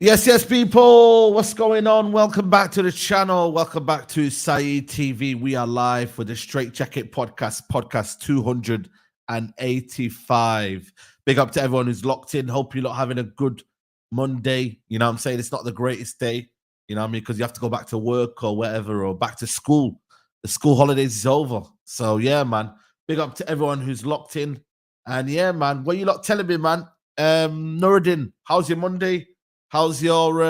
Yes, people. What's going on? Welcome back to the channel. Welcome back to Saeed TV. We are live with the Straightjacket podcast 285. Big up to everyone who's locked in. Hope you're not having a good Monday. You know what I'm saying? It's not the greatest day, you know what I mean? Because you have to go back to work or whatever, or back to school. The school holidays is over. So, yeah, man. Big up to everyone who's locked in. And, yeah, man. What you lot telling me, man? Nuruddin, how's your Monday? How's your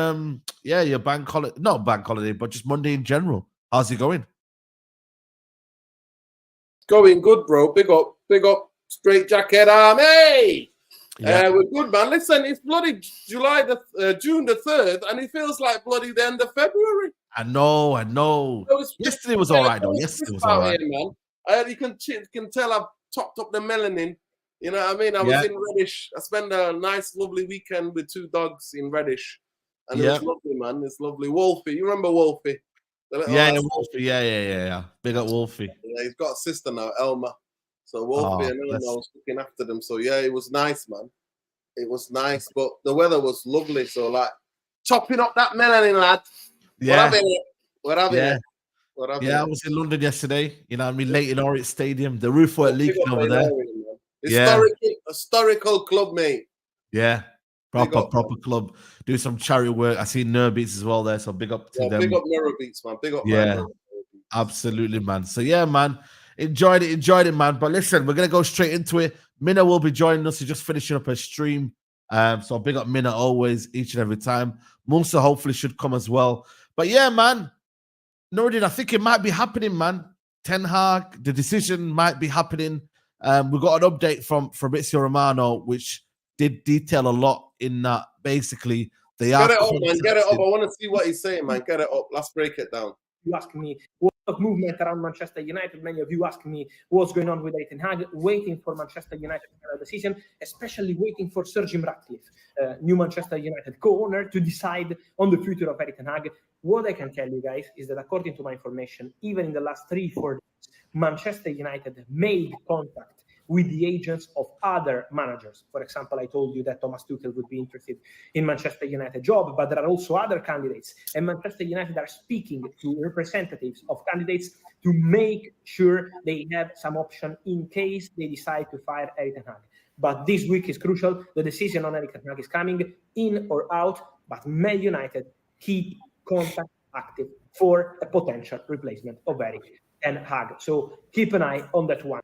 your bank holiday? Not bank holiday, but just Monday in general. How's it going? Going good, bro. Big up, Straightjacket Army. Yeah. We're good, man. Listen, it's bloody June the 3rd, and it feels like bloody the end of February. I know. Yesterday was all right, though. Yesterday was all right, man. You can tell I've topped up the melanin. You know what I mean? I was in Reddish. I spent a nice, lovely weekend with 2 dogs in Reddish. And it was lovely, man. It's lovely. Wolfie. You remember Wolfie? Wolfie. Yeah. Big up Wolfie. Yeah, he's got a sister now, Elma. So Wolfie and Elma was looking after them. So, yeah, it was nice, man. It was nice. But the weather was lovely. So, like, chopping up that melanin, lad. Yeah. What have it? I was in London yesterday. You know what I mean? Late in Orient Stadium. The roof weren't leaking over there. Historical club, mate. Yeah, proper club. Do some charity work. I see Nerbeats as well there, so big up to them. Big up Nerbeats, man. Big up. Yeah, absolutely, man. So yeah, man, enjoyed it, man. But listen, we're gonna go straight into it. Minna will be joining us. He's just finishing up her stream. So big up Minna always, each and every time. Musa hopefully should come as well. But yeah, man, Nuruddin, I think it might be happening, man. Ten Hag, the decision might be happening. We got an update from Fabrizio Romano, which did detail a lot in that. Basically, they are. Get it up, man. Get it up. I want to see what he's saying, man. Get it up. Let's break it down. You ask me what movement around Manchester United. Many of you ask me what's going on with Ten Hag, waiting for Manchester United to make a decision, especially waiting for Sir Jim Ratcliffe, new Manchester United co-owner, to decide on the future of Ten Hag. What I can tell you guys is that according to my information, even in the last 3-4 days, Manchester United made contact with the agents of other managers. For example, I told you that Thomas Tuchel would be interested in Manchester United job, but there are also other candidates. And Manchester United are speaking to representatives of candidates to make sure they have some option in case they decide to fire Ten Hag. But this week is crucial. The decision on Ten Hag is coming in or out, but Man United keep contact active for a potential replacement of Ten Hag. So keep an eye on that one.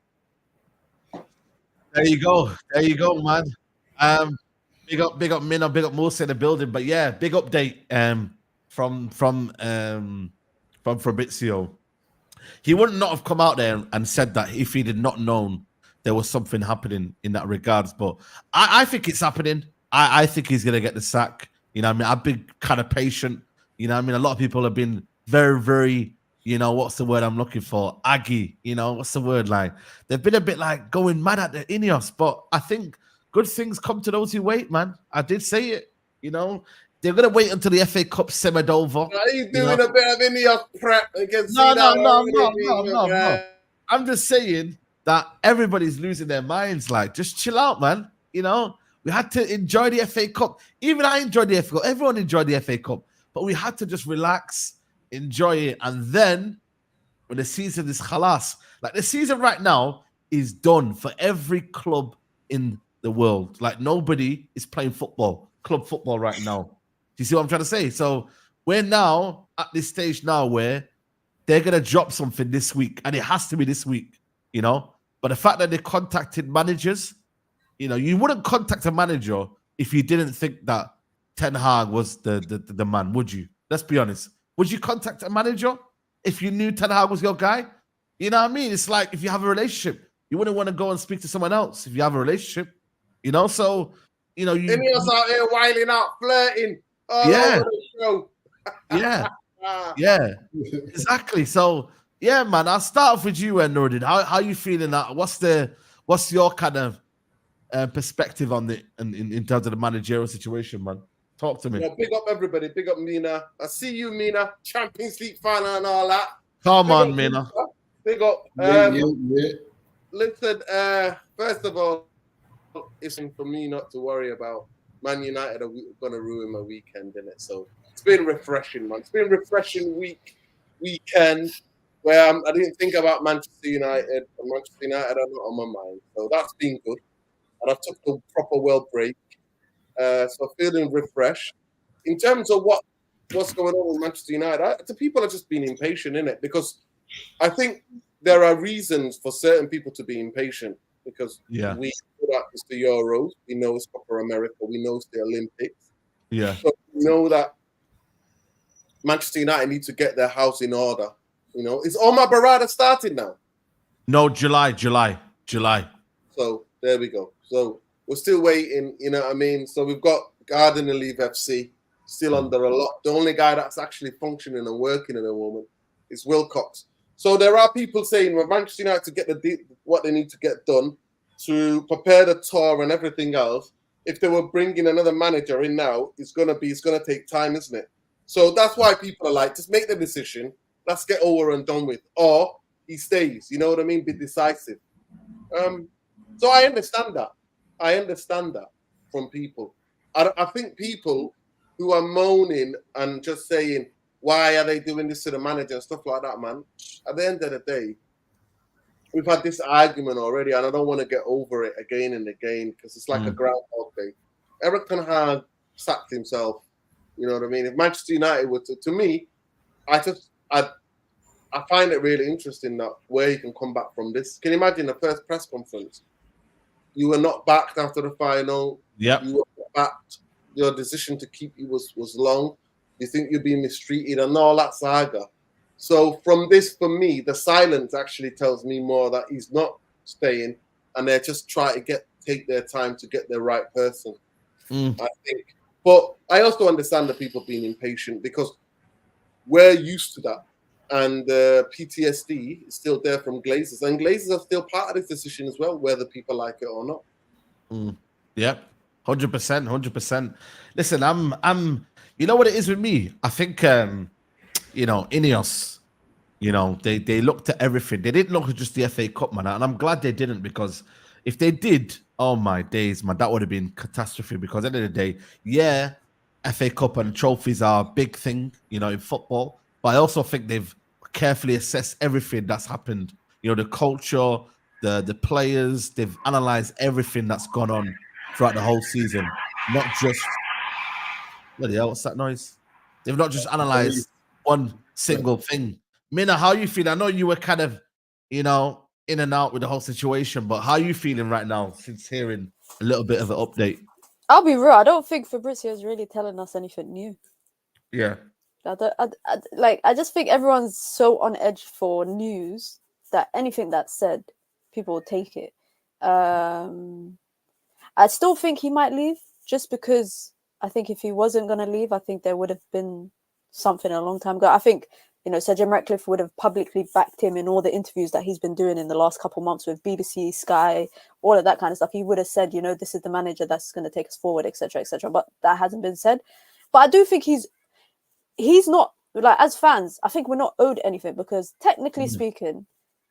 There you go, man. Big up Minna, big up Musa in the building. But yeah, big update from Fabrizio. He wouldn't not have come out there and said that if he did not known there was something happening in that regards. But I think it's happening. I think he's gonna get the sack. You know what I mean? I've been kind of patient. You know what I mean? A lot of people have been very, very, you know, what's the word I'm looking for? Aggy, you know, what's the word like? They've been a bit like going mad at the INEOS, but I think good things come to those who wait, man. I did say it, you know. They're going to wait until the FA Cup simmered over. Are you doing a bit of INEOS prep against No. I'm just saying that everybody's losing their minds. Like, just chill out, man. You know, we had to enjoy the FA Cup. Even I enjoyed the FA Cup. Everyone enjoyed the FA Cup. But we had to just relax, enjoy it, and then when the season is khalas, like the season right now is done for every club in the world. Like nobody is playing football, club football right now. Do you see what I'm trying to say? So we're now at this stage now where they're gonna drop something this week, and it has to be this week, you know. But the fact that they contacted managers, you know, you wouldn't contact a manager if you didn't think that Ten Hag was the man, would you? Let's be honest. Would you contact a manager if you knew Ten Hag was your guy? You know what I mean? It's like if you have a relationship, you wouldn't want to go and speak to someone else if you have a relationship, you know? So, you know, INEOS out here whiling out, flirting. Yeah, exactly. So, yeah, man, I'll start off with you, Nuruddin. How you feeling? What's your kind of perspective on the in terms of the managerial situation, man? Talk to me. Yeah, big up everybody. Big up Mina. I see you, Mina. Champions League final and all that. Come on, Mina. Big up. Listen, first of all, it's for me not to worry about. Man United are going to ruin my weekend, innit? So it's been refreshing, man. It's been a refreshing weekend where I didn't think about Manchester United, and Manchester United are not on my mind. So that's been good. And I've took the proper well break. So feeling refreshed. In terms of what's going on with Manchester United, the people are just being impatient, innit? Because I think there are reasons for certain people to be impatient because we know that it's the Euros, we know it's Copa America, we know it's the Olympics. Yeah. So we know that Manchester United need to get their house in order. You know, is Omar Barada starting now? No, July. So there we go. So we're still waiting, you know what I mean? So we've got Gardner Leave FC still under a lot. The only guy that's actually functioning and working at the moment is Wilcox. So there are people saying, well, Manchester United to get what they need to get done to prepare the tour and everything else. If they were bringing another manager in now, it's gonna take time, isn't it? So that's why people are like, just make the decision. Let's get over and done with. Or he stays. You know what I mean? Be decisive. So I understand that. I understand that from people. I think people who are moaning and just saying, why are they doing this to the manager and stuff like that, man? At the end of the day, we've had this argument already, and I don't want to get over it again and again because it's like a Groundhog Day. Eric Ten Hag sacked himself. You know what I mean? If Manchester United were to me, I find it really interesting that where you can come back from this. Can you imagine the first press conference? You were not backed after the final. Yep. You were backed. Your decision to keep you was long. You think you're being mistreated and all that saga. So from this, for me, the silence actually tells me more that he's not staying and they're just trying to take their time to get the right person. I think. But I also understand the people being impatient because we're used to that. And PTSD is still there from Glazers. And Glazers are still part of this decision as well, whether people like it or not. Yeah, 100%. Listen, I'm. You know what it is with me? I think, you know, INEOS. You know, they looked at everything. They didn't look at just the FA Cup, man. And I'm glad they didn't because if they did, oh my days, man, that would have been catastrophe. Because at the end of the day, yeah, FA Cup and trophies are a big thing, you know, in football. But I also think they've carefully assessed everything that's happened. You know, the culture, the players, they've analyzed everything that's gone on throughout the whole season. Not just, bloody hell, what's that noise? They've not just analyzed one single thing. Mina, how you feel? I know you were kind of, you know, in and out with the whole situation, but how are you feeling right now since hearing a little bit of an update? I'll be real. I don't think Fabrizio is really telling us anything new. Yeah. I just think everyone's so on edge for news that anything that's said, people will take it. I still think he might leave just because I think if he wasn't going to leave, I think there would have been something a long time ago. I think, you know, Sir Jim Ratcliffe would have publicly backed him in all the interviews that he's been doing in the last couple of months with BBC, Sky, all of that kind of stuff. He would have said, you know, this is the manager that's going to take us forward, etc., etc. But that hasn't been said. But I do think he's not, like, as fans, I think we're not owed anything because technically speaking,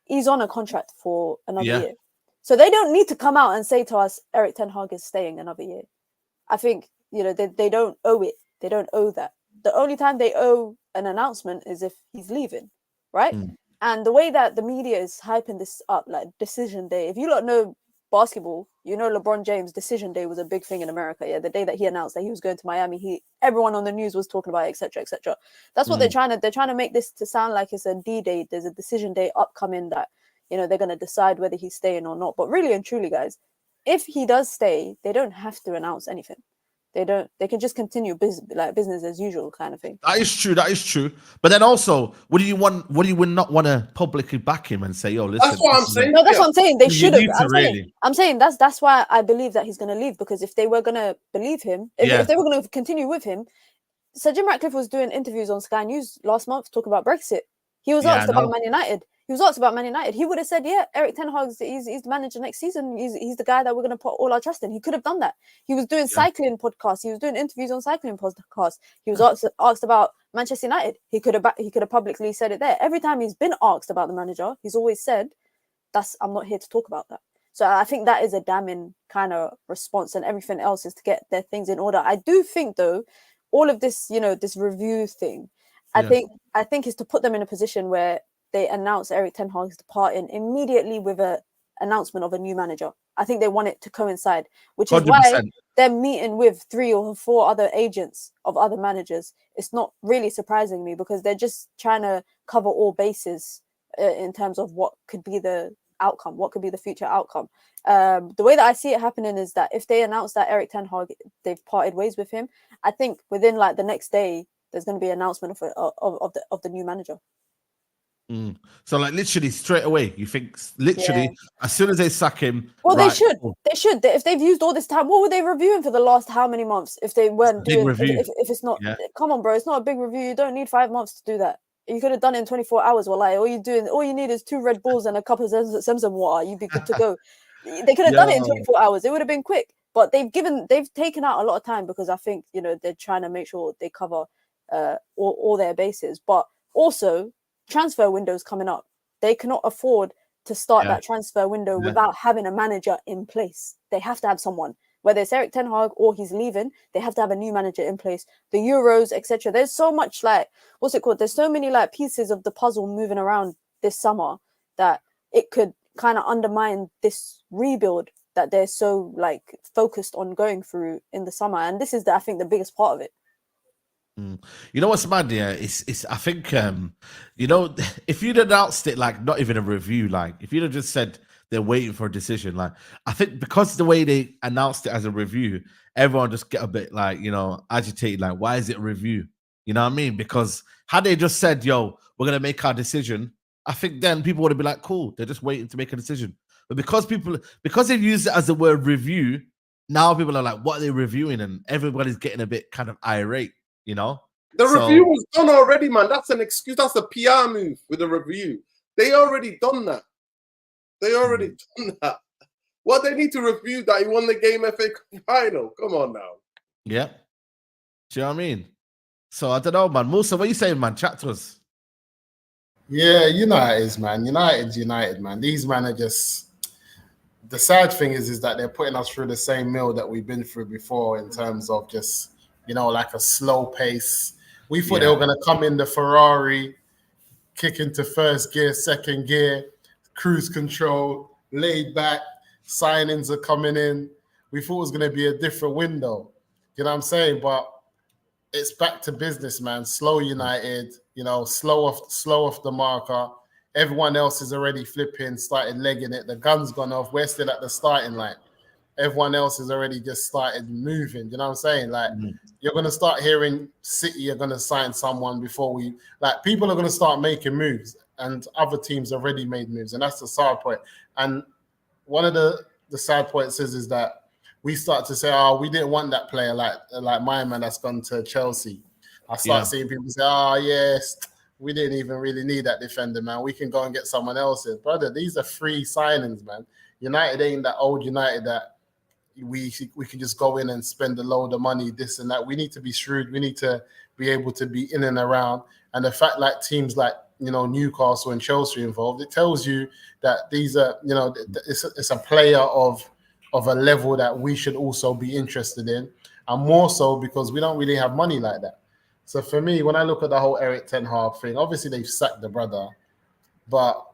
he's on a contract for another year. So they don't need to come out and say to us, Eric Ten Hag is staying another year. I think, you know, they don't owe it. They don't owe that. The only time they owe an announcement is if he's leaving, right? And the way that the media is hyping this up, like decision day, if you don't know basketball, you know LeBron James' decision day was a big thing in America. Yeah, the day that he announced that he was going to Miami, everyone on the news was talking about it, etc., etc. That's what they're trying to make this to sound like it's a D-Day. There's a decision day upcoming that, you know, they're going to decide whether he's staying or not. But really and truly, guys, if he does stay, they don't have to announce anything. They can just continue business as usual kind of thing. That is true. But then also, would you not want to publicly back him and say, yo, listen? That's what I'm saying. No, that's what I'm saying. They should have. I'm saying that's why I believe that he's going to leave, because if they were going to believe him, if they were going to continue with him, Sir Jim Ratcliffe was doing interviews on Sky News last month talking about Brexit. He was asked about Man United. He would have said, yeah, Eric Ten Hag, he's the manager next season. He's the guy that we're going to put all our trust in. He could have done that. He was doing cycling podcasts. He was doing interviews on cycling podcasts. He was asked about Manchester United. He could have publicly said it there. Every time he's been asked about the manager, he's always said, I'm not here to talk about that. So I think that is a damning kind of response, and everything else is to get their things in order. I do think, though, all of this, this review thing, I think is to put them in a position where they announce Erik Ten Hag's departing immediately with a announcement of a new manager. I think they want it to coincide, which is 100%. why they're meeting with 3 or 4 other agents of other managers. It's not really surprising me, because they're just trying to cover all bases in terms of what could be the outcome, what could be the future outcome. The way that I see it happening is that if they announce that Erik Ten Hag, they've parted ways with him, I think within like the next day there's going to be an announcement of the new manager. So like literally straight away, you think literally as soon as they sack him? Well, right, they should. If they've used all this time, what were they reviewing for the last how many months? If they weren't doing, if it's not, come on, bro, it's not a big review. You don't need 5 months to do that. You could have done it in 24 hours. Well, like all you need is 2 Red Bulls and a cup of Zemzem water. You'd be good to go. They could have done it in 24 hours. It would have been quick. But they've taken out a lot of time, because I think they're trying to make sure they cover all their bases. But also, transfer windows coming up. They cannot afford to start that transfer window without having a manager in place. They have to have someone, whether it's Erik Ten Hag or he's leaving. They have to have a new manager in place. The Euros, etc. There's so much there's so many like pieces of the puzzle moving around this summer that it could kind of undermine this rebuild that they're so like focused on going through in the summer. And this is I think the biggest part of it. You know what's mad? Yeah, it's. I think if you'd announced it like not even a review, like if you'd have just said they're waiting for a decision, like I think because the way they announced it as a review, everyone just get a bit like agitated. Like, why is it a review? You know what I mean? Because had they just said, "Yo, we're gonna make our decision," I think then people would have been like, "Cool, they're just waiting to make a decision." But because they've used it as the word review, now people are like, "What are they reviewing?" And everybody's getting a bit kind of irate. The review was done already, man. That's an excuse. That's a PR move with a review. They already done that. What they need to review that he won the game FA Cup final. Come on now. Yeah. Do you know what I mean? So I don't know, man. Musa, what are you saying, man? Chat to us. Yeah, United's, man. United, man. These managers. The sad thing is that they're putting us through the same mill that we've been through before in terms of just like a slow pace. We thought they were going to come in the Ferrari, kick into first gear, second gear, cruise control, laid back, signings are coming in. We thought it was going to be a different window. You know what I'm saying? But it's back to business, man. Slow United, slow off the marker. Everyone else is already flipping, started legging it. The gun's gone off. We're still at the starting line. Everyone else has already just started moving. You know what I'm saying? Like, you're going to start hearing City are going to sign someone before people are going to start making moves, and other teams already made moves. And that's the sad point. And one of the sad points is that we start to say, we didn't want that player like my man that's gone to Chelsea. I start seeing people say, yes, we didn't even really need that defender, man. We can go and get someone else. Brother, these are free signings, man. United ain't that old United that we can just go in and spend a load of money, this and that. We need to be shrewd. We need to be able to be in and around. And the fact like teams like, Newcastle and Chelsea involved, it tells you that these are, it's a player of a level that we should also be interested in. And more so because we don't really have money like that. So for me, when I look at the whole Erik Ten Hag thing, obviously they've sacked the brother, but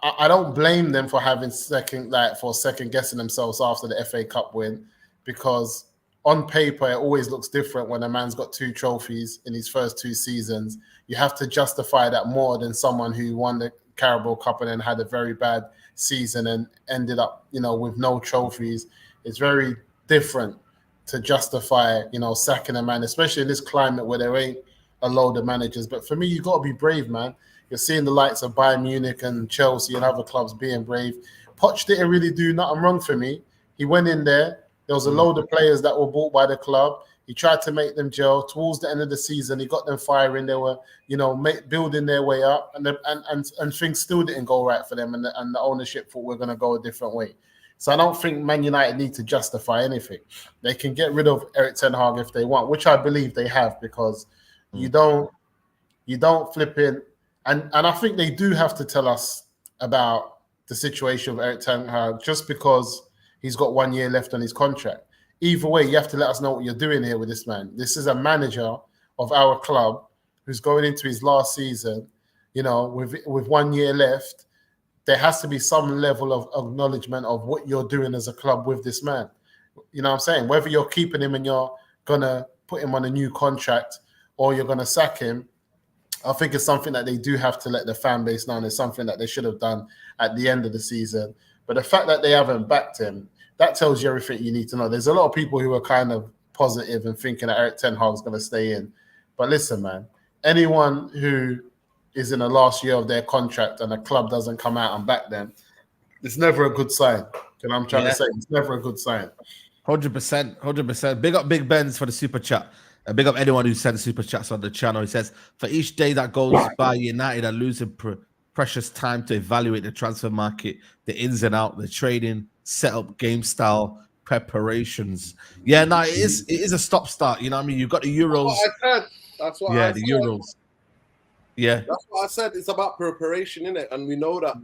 I don't blame them for second guessing themselves after the FA Cup win, because on paper it always looks different when a man's got 2 trophies in his first 2 seasons. You have to justify that more than someone who won the Carabao Cup and then had a very bad season and ended up, with no trophies. It's very different to justify, sacking a man, especially in this climate where there ain't a load of managers. But for me, you got to be brave, man. You're seeing the likes of Bayern Munich and Chelsea and other clubs being brave. Poch didn't really do nothing wrong for me. He went in there. There was a load of players that were bought by the club. He tried to make them gel. Towards the end of the season, he got them firing. They were, building their way up, and things still didn't go right for them. And the ownership thought we're going to go a different way. So I don't think Man United need to justify anything. They can get rid of Erik Ten Hag if they want, which I believe they have, because you don't flip in. And I think they do have to tell us about the situation with Eric Ten Hag just because he's got 1 year left on his contract. Either way, you have to let us know what you're doing here with this man. This is a manager of our club who's going into his last season, you know, with 1 year left. There has to be some level of acknowledgement of what you're doing as a club with this man. You know what I'm saying? Whether you're keeping him and you're going to put him on a new contract or you're going to sack him, I think it's something that they do have to let the fan base know, and it's something that they should have done at the end of the season. But the fact that they haven't backed him, that tells you everything you need to know. There's a lot of people who are kind of positive and thinking that Eric Ten Hag is going to stay in. But listen, man, anyone who is in the last year of their contract and the club doesn't come out and back them, it's never a good sign. You know what I'm trying to say? It's never a good sign. 100%. Big up Big Benz for the super chat. And big up anyone who sent super chats on the channel. He says, for each day that goes by, United are losing precious time to evaluate the transfer market, the ins and outs, the trading, setup, game style, preparations. Yeah, no, it is a stop-start. You know what I mean? You've got the Euros. That's what I said. The Euros. Yeah. That's what I said. It's about preparation, innit? And we know that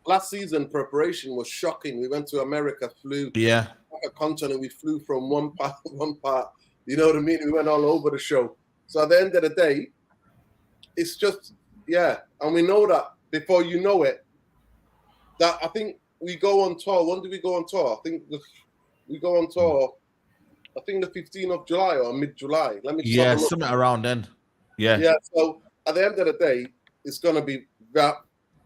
last season preparation was shocking. We went to America, flew a continent. We flew from one part. You know what I mean? We went all over the show. So at the end of the day, it's just, and we know that before you know it, that I think we go on tour. When do we go on tour? I think we go on tour, I think the 15th of July or mid-July. Let me just have a look. Something around then. Yeah. Yeah, so at the end of the day, it's going to be that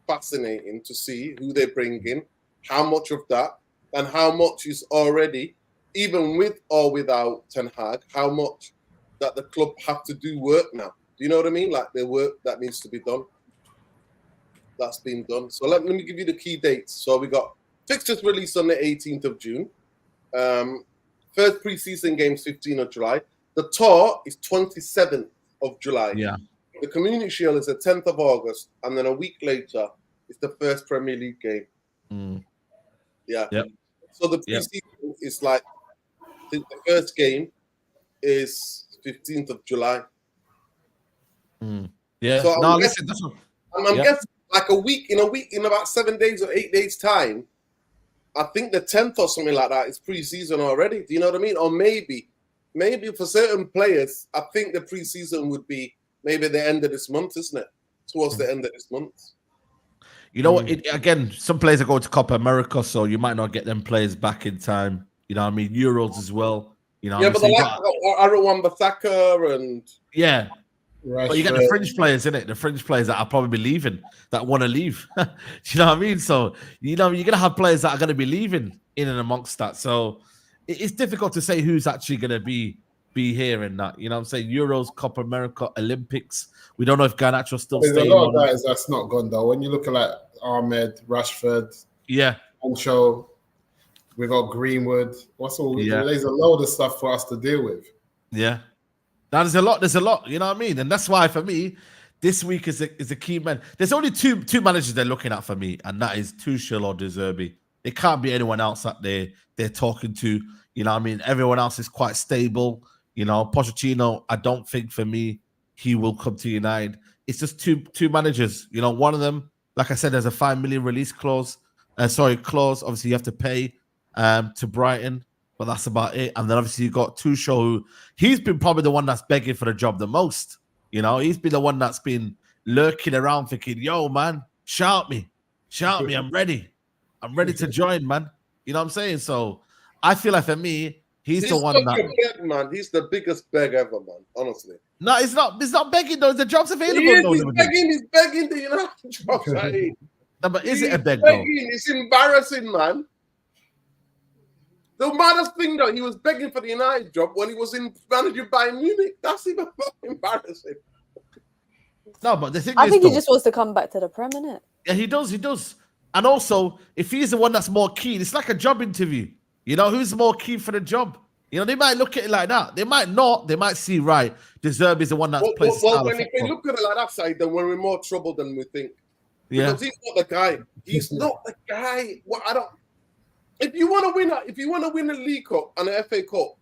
fascinating to see who they bring in, how much of that, and how much is already, even with or without Ten Hag, how much that the club have to do work now. Do you know what I mean? Like the work that needs to be done. That's been done. So let me give you the key dates. So we got fixtures released on the 18th of June. First pre-season games, 15th of July. The tour is 27th of July. Yeah. The Community Shield is the 10th of August. And then a week later, it's the first Premier League game. Yeah. Yep. So the pre-season is like, I think the first game is 15th of July. Yeah. So I'm guessing like in about 7 days or 8 days time, I think the 10th or something like that is pre-season already. Do you know what I mean? Or maybe for certain players, I think the pre-season would be maybe the end of this month, isn't it? Towards the end of this month. You know what? Again, some players are going to Copa America, so you might not get them players back in time. You know what I mean? Euros as well. You know, but Aaron Wan-Bissaka and but you get the fringe players, innit? The fringe players that are probably leaving, that want to leave. Do you know what I mean? So, you know, you're going to have players that are going to be leaving in and amongst that. So it's difficult to say who's actually going to be here and that. You know what I'm saying? Euros, Copa America, Olympics. We don't know if Galactico still staying. There's a lot of guys that's not gone, though. When you look at like Ahmed, Rashford, Sancho, we got Greenwood. There's a load of stuff for us to deal with. Yeah. Now there's a lot, you know what I mean? And that's why for me, this week is a key man. There's only two managers they're looking at for me, and that is Tuchel or Zerbi. It can't be anyone else that they're talking to. You know what I mean? Everyone else is quite stable. You know, Pochettino, I don't think for me he will come to United. It's just two managers. You know, one of them, like I said, there's a 5 million release clause. Obviously, you have to pay to Brighton. But that's about it. And then obviously you got Tuchel, who he's been probably the one that's begging for the job the most. You know, he's been the one that's been lurking around thinking, yo, man, shout me. I'm ready to join, man. You know what I'm saying? So I feel like for me, he's the one that... man. He's the biggest beg ever, man, honestly. No, it's not begging, though. The job's available. He's begging the United job. No, but is it a beg, though? It's embarrassing, man. The maddest thing, though, he was begging for the United job when he was managing Bayern Munich. That's even more embarrassing. No, but the thing I is, think he just wants to come back to the Prem, innit? Yeah, he does. And also, if he's the one that's more keen, it's like a job interview. You know, who's more keen for the job? You know, they might look at it like that. They might not. They might see, right, Zerbi is the one that's plays well, if they look at it like that side, then we're in more trouble than we think. Because he's not the guy. He's not the guy. Well, If you want to win a League Cup and an FA Cup,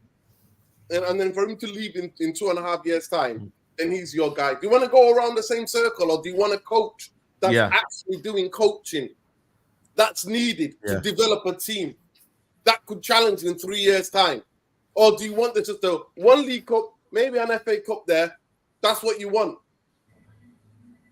and then for him to leave in 2.5 years' time, then he's your guy. Do you want to go around the same circle, or do you want a coach that's actually doing coaching? that's needed to develop a team that could challenge in 3 years' time? Or do you want this just a one League Cup, maybe an FA Cup there? That's what you want.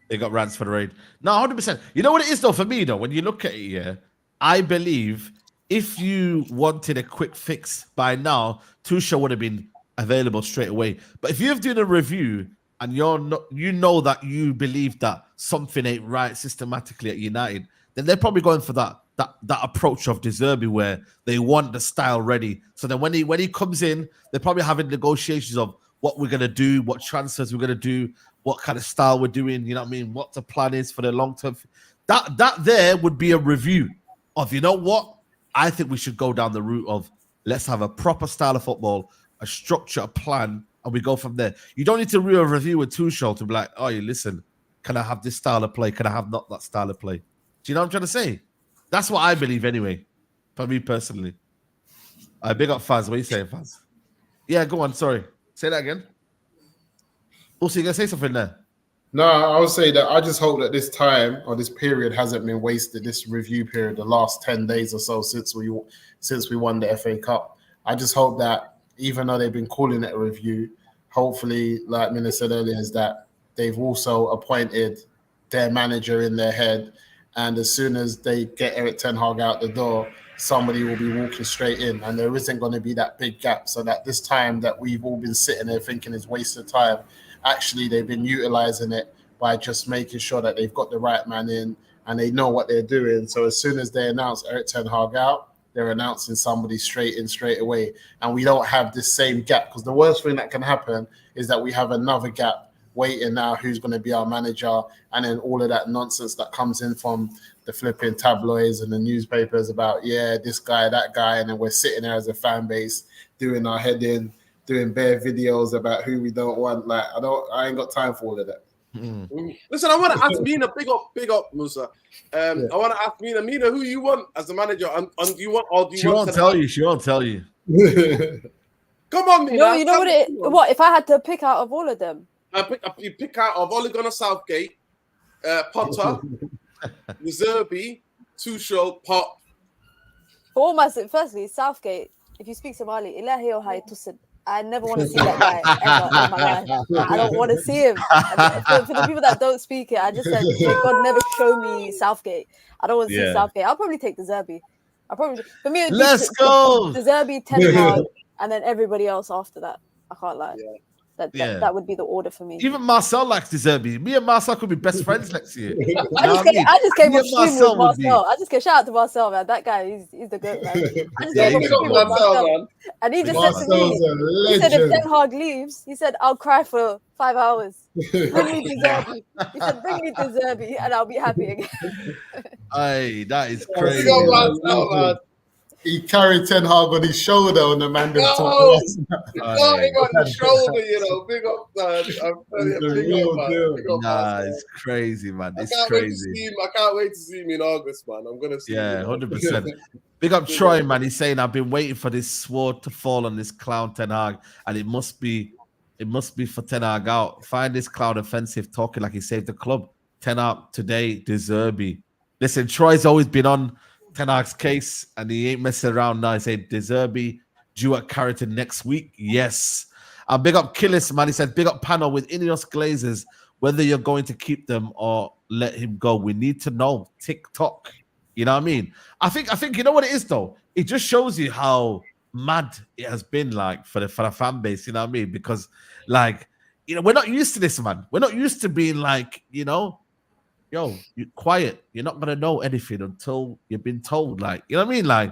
They got rants for the raid. No, 100%. You know what it is, though, for me, though? When you look at it here, I believe if you wanted a quick fix by now, Tuchel would have been available straight away. But if you've done a review and you know that you believe that something ain't right systematically at United, then they're probably going for that approach of De Zerbi where they want the style ready. So then when he comes in, they're probably having negotiations of what we're gonna do, what transfers we're gonna do, what kind of style we're doing. You know what I mean? What the plan is for the long term. That there would be a review of, you know what? I think we should go down the route of let's have a proper style of football, a structure, a plan, and we go from there. You don't need to do a review with Tuchel to be like, oh, listen, can I have this style of play? Can I have not that style of play? Do you know what I'm trying to say? That's what I believe anyway, for me personally. I big up Faz. What are you saying, Faz? Yeah, go on. Sorry. Say that again. Also, you going to say something there? No, I would say that I just hope that this time or this period hasn't been wasted, this review period, the last 10 days or so since we won the FA Cup. I just hope that even though they've been calling it a review, hopefully, like Mina said earlier, is that they've also appointed their manager in their head. And as soon as they get Erik Ten Hag out the door, somebody will be walking straight in. And there isn't going to be that big gap. So that this time that we've all been sitting there thinking is wasted time, actually they've been utilizing it by just making sure that they've got the right man in and they know what they're doing. So as soon as they announce Erik Ten Hag out, they're announcing somebody straight in, straight away. And we don't have this same gap, because the worst thing that can happen is that we have another gap waiting now, who's going to be our manager, and then all of that nonsense that comes in from the flipping tabloids and the newspapers about, this guy, that guy, and then we're sitting there as a fan base doing our head in, doing bare videos about who we don't want. Like, I ain't got time for all of that. Listen, I want to ask Mina, big up, Musa. I want to ask Mina, who you want as the manager, and do you want, or do you she want? She won't tell you. Come on, Mina. No, you know what if I had to pick out of all of them? You pick out of Ole Gunnar Southgate, Potter, Zerbi, Tuchel, Pop. For all my firstly, Southgate. If you speak Somali, Ilahi or Hai Tusid. I never want to see that guy ever in my life. I don't want to see him. For the people that don't speak it, I just said, God, never show me Southgate. I don't want to see Southgate. I'll probably take the Zerbi. For me, let's go. The Zerbi, Ten Hag, and then everybody else after that. I can't lie. That would be the order for me. Even Marcel likes De Zerbi. Me and Marcel could be best friends next year. I just came off stream with Marcel. I just get shout out to Marcel, man. That guy, he's the good man. I just came off stream with Marcel, and he just said to me, he said if Ten Hag leaves, he said I'll cry for 5 hours. Bring me De Zerbi. He said bring me De Zerbi, and I'll be happy again. Hey, that is crazy. He carried Ten Hag on his shoulder on the man. Him on the shoulder, big up, man. It's crazy, man. It's crazy. I can't wait to see him in August, man. I'm gonna see. 100%. Big up Troy, man. He's saying I've been waiting for this sword to fall on this clown Ten Hag, and it must be for Ten Hag out. Find this clown offensive, talking like he saved the club. Ten Hag today, De Zerbi. Listen, Troy's always been on Ten Hag's case, and he ain't messing around now. He said De Zerbi due at Carrington next week. Yes. Big up Killis, man. He said big up panel with INEOS Glazers, whether you're going to keep them or let him go. We need to know. TikTok. You know what I mean? I think you know what it is though? It just shows you how mad it has been like for the fan base, you know what I mean? Because we're not used to this, man. We're not used to being like, yo, you're quiet. You're not gonna know anything until you've been told. Like, you know what I mean? Like,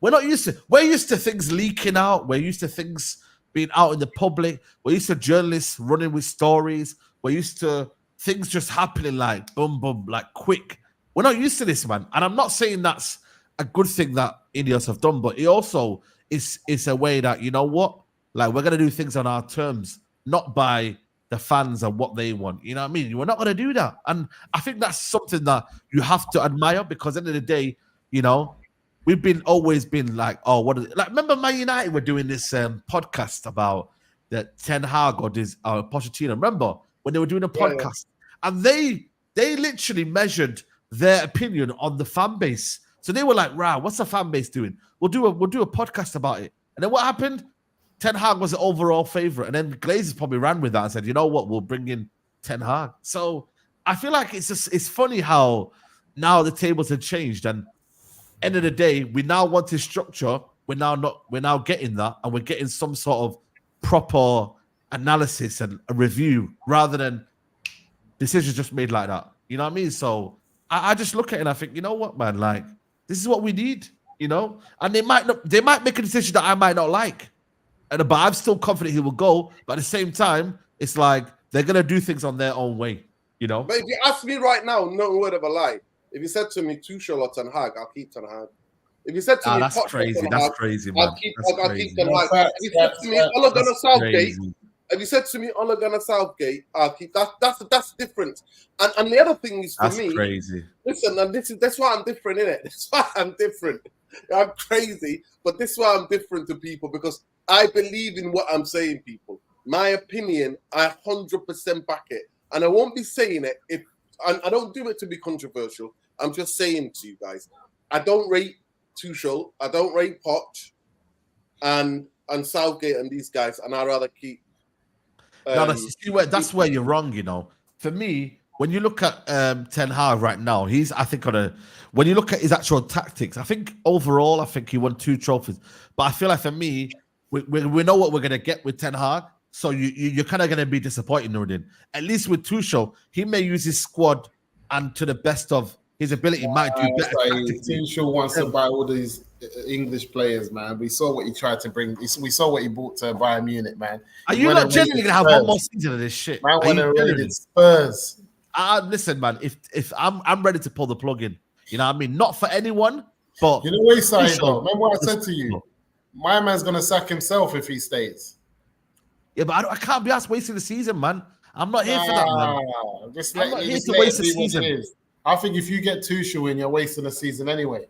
we're not used to. We're used to things leaking out. We're used to things being out in the public. We're used to journalists running with stories. We're used to things just happening like boom, boom, like quick. We're not used to this, man. And I'm not saying that's a good thing that INEOS have done, but it also is a way that, you know what? Like, we're gonna do things on our terms, not by the fans and what they want. You know what I mean? We're not going to do that. And I think that's something that you have to admire, because at the end of the day, we've always been like, oh, what is it? Like, remember Man United were doing this podcast about the Ten Hag or Pochettino. Remember when they were doing a podcast and they literally measured their opinion on the fan base. So they were like, "Rah, what's the fan base doing? We'll do a podcast about it." And then what happened? Ten Hag was the overall favorite, and then Glazers probably ran with that and said, "You know what? We'll bring in Ten Hag." So I feel like it's funny how now the tables have changed, and end of the day, we now want to structure. We're now getting that, and we're getting some sort of proper analysis and a review rather than decisions just made like that. You know what I mean? So I just look at it and I think, you know what, man, like this is what we need, you know? And they might make a decision that I might not like. But I'm still confident he will go. But at the same time, it's like they're gonna do things on their own way, you know. But if you ask me right now, no word of a lie. If you said to me Tuchel or Ten Hag, I'll keep Ten Hag. If you said to me, that's crazy. That's crazy, man. I'll keep Ten Hag. If you said to me, Ole Gunnar Southgate, if you said to me, Ole Gunnar Southgate, I'll keep that's different. And the other thing is for me, that's crazy. Listen, and that's why I'm different, innit? That's why I'm different. I'm crazy, but this is why I'm different to people because I believe in what I'm saying, people. My opinion, I 100% back it. And I won't be saying it if and I don't do it to be controversial. I'm just saying to you guys, I don't rate Tuchel, I don't rate Poch and Southgate and these guys, and I'd rather keep that's where you're wrong, you know. For me, when you look at Ten Hag right now, he's I think when you look at his actual tactics, I think overall, I think he won 2 trophies. But I feel like for me, we know what we're gonna get with Ten Hag. So you're kind of going to be disappointed, Nordin. At least with Tuchel, he may use his squad and to the best of his ability might do better. Tuchel wants to buy all these English players, man. We saw what he tried to bring. We saw what he brought to Bayern Munich, man. Are you not genuinely going to have one more season of this shit? Man, when raided Spurs. Listen, man, if I'm ready to pull the plug in, you know what I mean? Not for anyone, but... You know what he said, though? Remember what I said to you? My man's going to sack himself if he stays. Yeah, but I can't be asked wasting the season, man. I'm not here for that, man. I'm not here to waste the season. I think if you get Tuchel in, you're wasting the season anyway.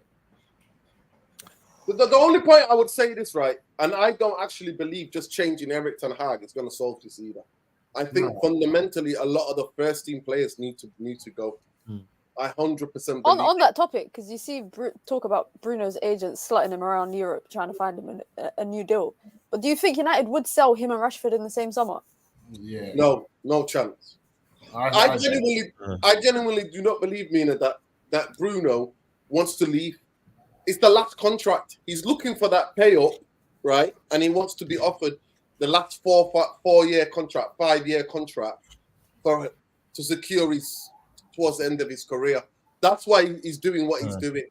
The only point I would say this, right, and I don't actually believe just changing Erik Ten Hag is going to solve this either. I think fundamentally a lot of the first team players need to go. I 100% believe on that topic, because you see talk about Bruno's agents slutting him around Europe trying to find him a new deal. But do you think United would sell him and Rashford in the same summer? Yeah. No chance. I genuinely do not believe, Mina, that Bruno wants to leave. It's the last contract. He's looking for that pay up, right? And he wants to be offered the last 4-year contract, 5-year contract to secure towards the end of his career. That's why he's doing what he's doing.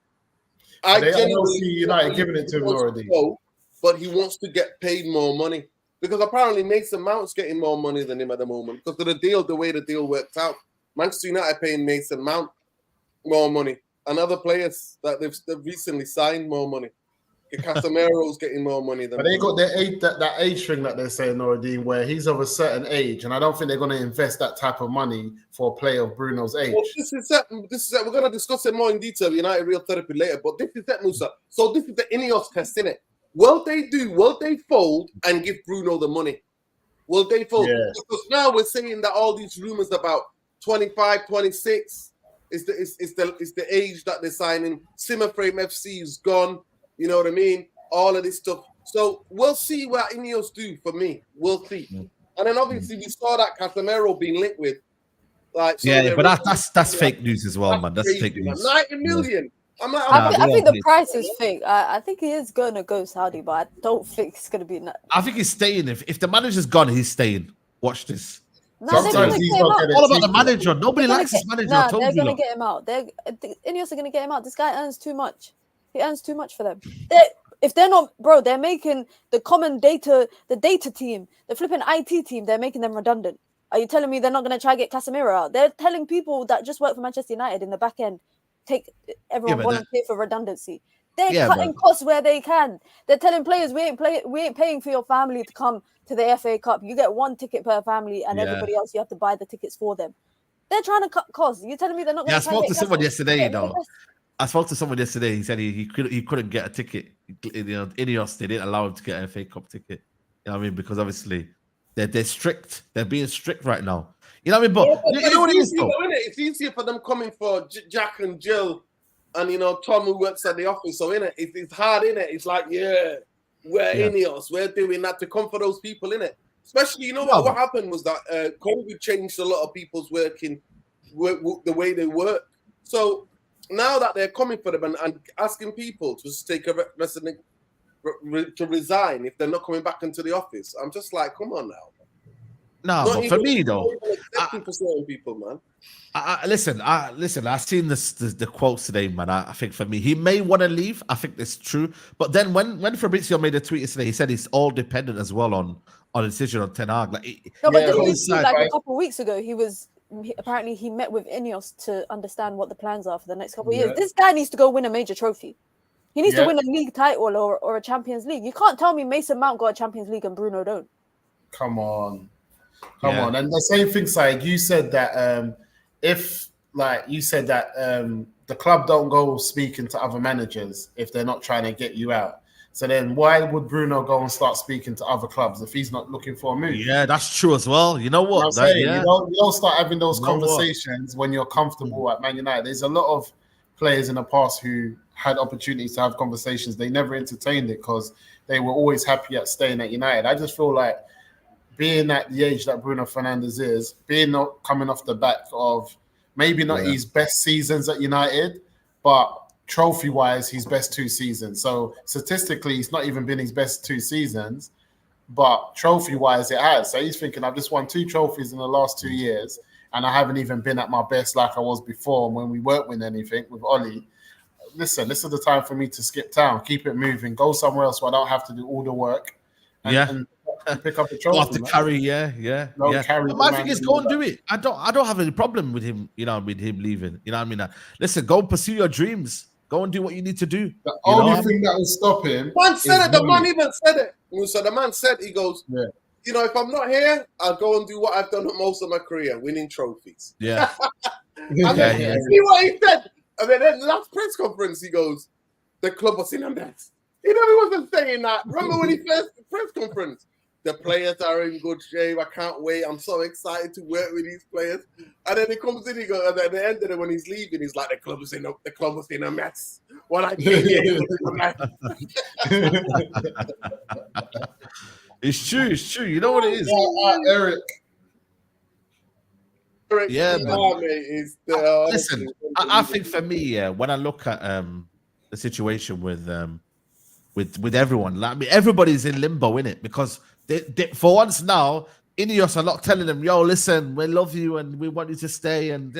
I genuinely see United giving it to him already. But he wants to get paid more money because apparently Mason Mount's getting more money than him at the moment because of the way the deal worked out. Manchester United paying Mason Mount more money and other players that they've recently signed more money. Casemiro's getting more money than. But they got their age, that age thing that they're saying, Noradine, where he's of a certain age, and I don't think they're going to invest that type of money for a player of Bruno's age. Well, this is it. We're going to discuss it more in detail, United Real Therapy later. But this is it, Musa. So this is the INEOS test, innit? Will they fold and give Bruno the money? Will they fold? Yeah. Because now we're saying that all these rumors about 25, 26 is the age that they're signing. Simmerframe FC is gone. You know what I mean? All of this stuff. So we'll see what INEOS do for me. We'll see. And then obviously we saw that Casemiro being linked with. Like, so yeah, but that's fake news as well, man. That's crazy, fake news. 90 million. I'm like, I think the price is fake. I think he is going to go Saudi, but I don't think it's going to be. I think he's staying. If the manager's gone, he's staying. Watch this. No, sometimes he's not all about the manager. Nobody likes his manager. Nah, they're going to get him out. INEOS are going to get him out. This guy earns too much. He earns too much for them. If they're not, bro, they're making the common data, the data team, the flipping IT team, they're making them redundant. Are you telling me they're not going to try to get Casemiro out? They're telling people that just work for Manchester United in the back end, take everyone volunteer for redundancy. They're cutting costs where they can. They're telling players, we ain't paying for your family to come to the FA Cup. You get 1 ticket per family and everybody else, you have to buy the tickets for them. They're trying to cut costs. You're telling me they're not going to try to get I spoke to someone yesterday, you know. I spoke to someone yesterday. He said he couldn't get a ticket. You know, INEOS, they didn't allow him to get an FA Cup ticket. You know what I mean? Because obviously They're strict. They're being strict right now. You know what I mean? But Yeah, you know what it is, easier, though? isn't it? It's easier for them coming for Jack and Jill and, Tom who works at the office. So, it's hard, innit? It's like, we're INEOS. We're doing that to come for those people, innit? Especially, what happened was that COVID changed a lot of people's work, the way they work. So now that they're coming for them and asking people to just take a resident to resign if they're not coming back into the office, I'm just like, come on now. No, but for me though, for certain people, man. Listen. I've seen the quotes today, man. I think for me, he may want to leave. I think that's true. But then when Fabrizio made a tweet yesterday, he said it's all dependent as well on a decision on Ten Hag. But didn't we see, like a couple of weeks ago, apparently he met with INEOS to understand what the plans are for the next couple of years. This guy needs to go win a major trophy. He needs to win a league title or a Champions League. You can't tell me Mason Mount got a Champions League and Bruno don't. Come on. And the same thing, Said, you said that the club don't go speaking to other managers if they're not trying to get you out. So then why would Bruno go and start speaking to other clubs if he's not looking for a move? Yeah, that's true as well. You know what? You don't start having those conversations when you're comfortable at Man United. There's a lot of players in the past who had opportunities to have conversations. They never entertained it because they were always happy at staying at United. I just feel like being at the age that Bruno Fernandes is, coming off the back of maybe not his best seasons at United, but trophy-wise, his best 2 seasons. So statistically, he's not even been his best 2 seasons, but trophy-wise, it has. So he's thinking, I've just won 2 trophies in the last 2 years, and I haven't even been at my best like I was before when we weren't winning anything with Oli. Listen, this is the time for me to skip town, keep it moving, go somewhere else where I don't have to do all the work. And pick up a trophy. Have to carry, Carry. My thing is, go and do it. I don't have any problem with him, with him leaving. You know what I mean? Listen, go pursue your dreams. Go and do what you need to do. The only thing that will stop him. Man said it. The man even said it. So the man said, he goes, if I'm not here, I'll go and do what I've done most of my career, winning trophies. Yeah. See what he said. And then the last press conference, he goes, the club was in a mess. He wasn't saying that. Remember when he first press conference? The players are in good shape. I can't wait. I'm so excited to work with these players. And then he comes in, he goes, and at the end of it, when he's leaving, he's like, the club was in a mess. When I came here, it was in a mess. It's true. You know what it is? Eric. Yeah, man. Listen, I think for me, when I look at the situation with everyone, everybody's in limbo, innit? Because they, for once now, INEOS are not telling them, yo, listen, we love you and we want you to stay. And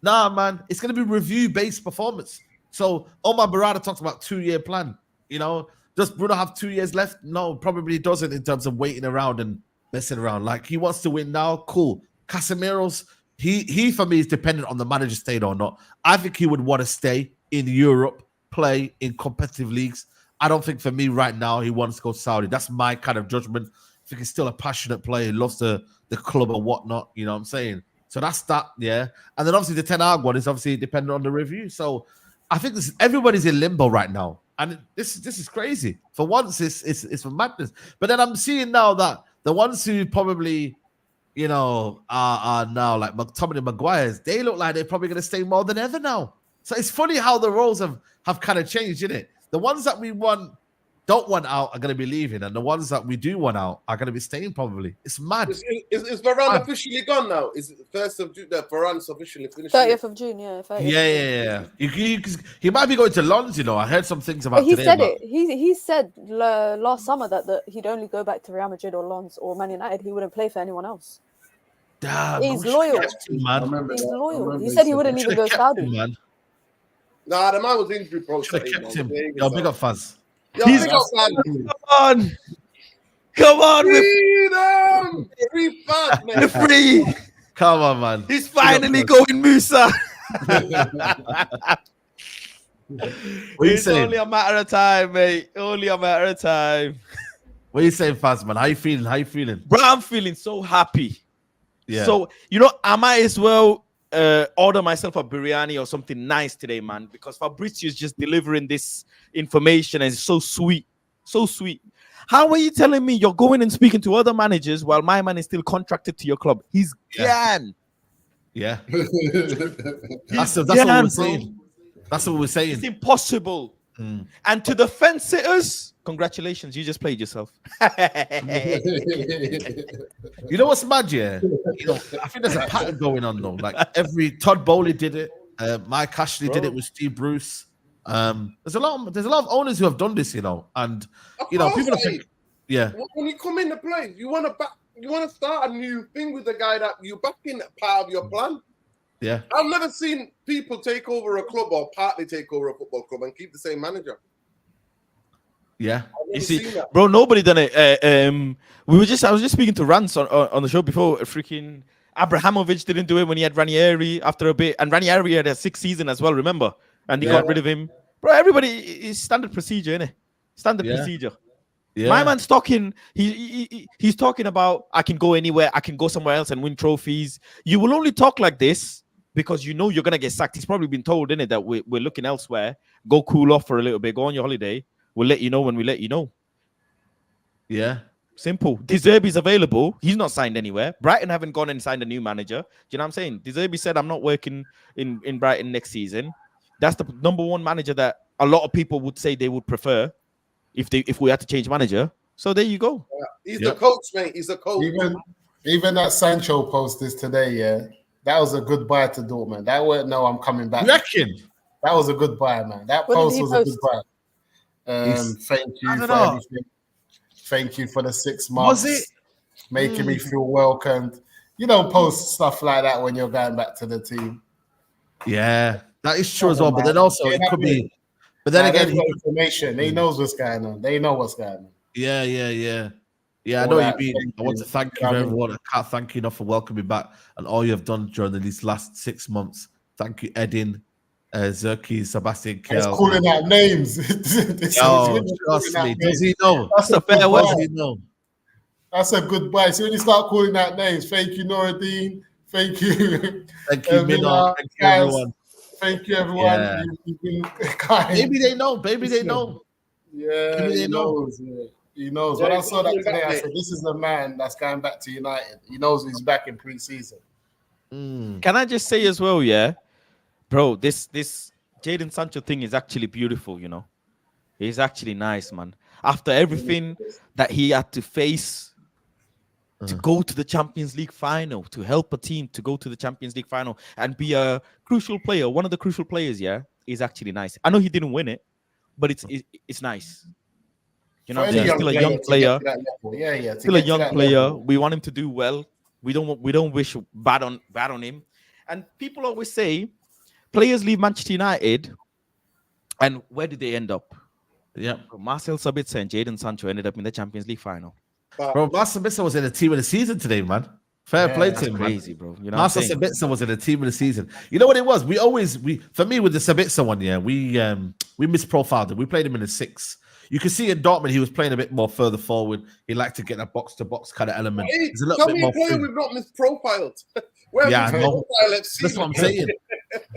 nah, man, it's going to be review-based performance. So Omar Barada talks about 2-year plan. Does Bruno have 2 years left? No, probably doesn't in terms of waiting around and messing around. Like, he wants to win now. Cool. Casemiro's, he for me is dependent on the manager staying or not. I think he would want to stay in Europe, play in competitive leagues. I don't think for me right now he wants to go to Saudi. That's my kind of judgment. I think he's still a passionate player. He loves the club and whatnot. You know what I'm saying? So that's that, yeah. And then obviously the Ten Hag one is obviously dependent on the review. So I think everybody's in limbo right now. And this is crazy. For once, it's for madness. But then I'm seeing now that the ones who probably, are now like McTominay and Maguire's, they look like they're probably going to stay more than ever now. So it's funny how the roles have kind of changed, isn't it? The ones that we don't want out are going to be leaving, and the ones that we do want out are going to be staying probably. It's mad. Is Varan officially gone now? Is it 1st of June that Varan's officially finished? 30th of June, yeah. 30th. Yeah. He might be going to Lons, I heard some things about he today. Said it. He said last summer that he'd only go back to Real Madrid or Lons or Man United. He wouldn't play for anyone else. Damn, he's loyal. Man. He's loyal. He said he wouldn't even go Saudi. Man. Nah, the man was injury prone. Kept him. Yo, big up Faz. Come on, freedom! Free Faz, man. Free. Come on, man. He's finally going Musa. It's only a matter of time, mate. Only a matter of time. What are you saying, Faz, man? How you feeling? Bro, I'm feeling so happy. Yeah. So, I might as well order myself a biryani or something nice today, man, because Fabrizio is just delivering this information and it's so sweet. So sweet. How are you telling me you're going and speaking to other managers while my man is still contracted to your club? He's gone. Yeah. That's what we're saying. That's what we're saying. It's impossible. And to the fence sitters, congratulations, you just played yourself. You know what's mad, yeah? You know, I think there's a pattern going on though. Like Todd Bowley did it, Mike Ashley did it with Steve Bruce. There's a lot of owners who have done this, you know, and you know, people are when you come in the play, you want to start a new thing with the guy that you back in part of your plan. Yeah, I've never seen people take over a club or partly take over a football club and keep the same manager. Yeah, you see, bro, nobody done it. I was just speaking to Rance on the show before. Freaking Abrahamovich didn't do it when he had Ranieri after a bit, and Ranieri had a 6th season as well. Remember, and he got rid of him. Bro, everybody is standard procedure, innit? Standard procedure. Yeah. My man's talking. He's talking about I can go anywhere. I can go somewhere else and win trophies. You will only talk like this because you know you're gonna get sacked. He's probably been told, innit, that we're looking elsewhere. Go cool off for a little bit. Go on your holiday. We'll let you know when we let you know. Yeah. Simple. De Zerbi's available. He's not signed anywhere. Brighton haven't gone and signed a new manager. Do you know what I'm saying? De Zerbi said, I'm not working in Brighton next season. That's the number one manager that a lot of people would say they would prefer if we had to change manager. So there you go. Yeah. He's the coach, mate. He's the coach. Even that Sancho post is today, yeah. That was a goodbye to Dortmund. That weren't no, I'm coming back. Reckon? That was a goodbye, man. That post was a goodbye. Thank you for everything. Thank you for the 6 months. Was it? Making me feel welcomed. You don't post stuff like that when you're going back to the team. Yeah, that is true as well. But then also it could be. But then again, information. He knows what's going on. They know what's going on. Yeah. I know you mean. I want to thank you for everyone. I can't thank you enough for welcoming me back and all you have done during these last 6 months. Thank you, Edin, Zerbi, Sebastian Kell. He's calling out names. Trust me. Does he know? That's a fair word. Does he know? That's a goodbye. So when you start calling out names, thank you, Noradine. Thank you. Thank you, Minna. Thank you, everyone. Thank you, everyone. Yeah. You've been kind. Maybe they know. Maybe they know. Yeah, Maybe he knows. Yeah. He knows. When I saw that today, I said, this is the man that's going back to United. He knows he's back in pre-season. Can I just say as well, yeah? Bro, this Jadon Sancho thing is actually beautiful, you know. It's actually nice, man. After everything that he had to face to go to the Champions League final, to help a team to go to the Champions League final and be a crucial player, one of the crucial players, yeah, is actually nice. I know he didn't win it, but it's nice. You know, he's still a young player. Still a young player. We want him to do well. We don't wish bad on him. And people always say players leave Manchester United, and where did they end up? Yeah, Marcel Sabitzer and Jadon Sancho ended up in the Champions League final. Bro, Marcel Sabitzer was in the team of the season today, man. Fair play to him, crazy, man. Bro. You know Marcel Sabitzer was in the team of the season. You know what it was? For me with the Sabitzer one, yeah, we misprofiled him. We played him in the 6. You can see in Dortmund he was playing a bit more further forward. He liked to get a box to box kind of element. He's a little bit more free. We've not misprofiled. Yeah, that's what I'm saying.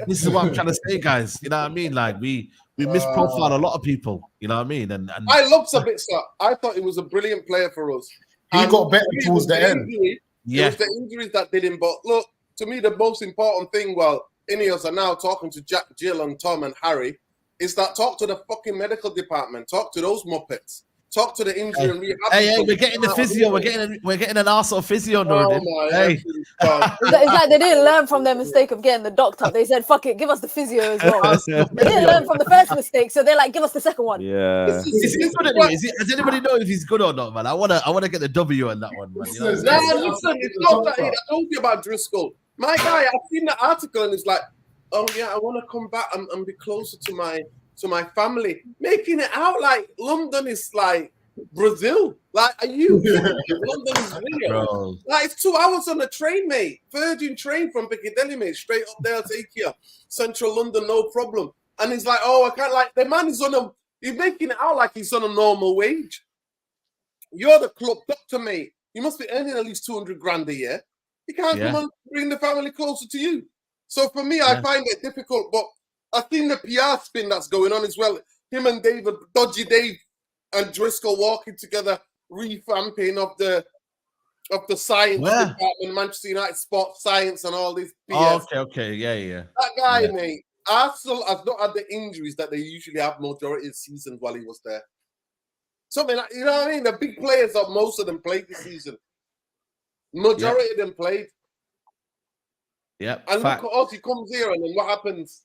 This is what I'm trying to say, guys. You know what I mean? Like we misprofile a lot of people. You know what I mean? And I love Sabitzer. I thought he was a brilliant player for us. He got better towards the end. It was the injuries that did him. But look, to me, the most important thing, while INEOS are now talking to Jack, Jill, and Tom and Harry, is that talk to the fucking medical department. Talk to those muppets. Talk to the injury and rehab. Hey, we're getting the physio. We're getting an arsehole physio. It's like they didn't learn from their mistake of getting the doctor. They said, "Fuck it, give us the physio as well." They didn't learn from the first mistake, so they're like, "Give us the second one." Yeah. Does anybody know if he's good or not, man? I wanna get the W on that one, man. You know listen, it's not that. I told you about Driscoll. My guy, I've seen the article and it's like, oh yeah, I want to come back and be closer to my family, making it out like London is like Brazil. Like, are you London is real? Bro. Like, it's 2 hours on the train, mate. Virgin train from Piccadilly, mate. Straight up there, take you. Central London, no problem. And he's like, oh, I can't, like, the man is he's making it out like he's on a normal wage. You're the club doctor, mate. You must be earning at least 200 grand a year. You can't come and bring the family closer to you. So for me, I find it difficult, but I think the PR spin that's going on as well. Him and David, Dodgy Dave, and Driscoll walking together, revamping of the science Where? department, Manchester United sports science, and all this Oh, BS. okay, yeah. That guy, Yeah. mate. Arsenal has not had the injuries that they usually have majority of seasons while he was there. Something like, you know what I mean? The big players, most of them played this season. Majority of them played. Yeah. And Fact. look at us, he comes here and then what happens?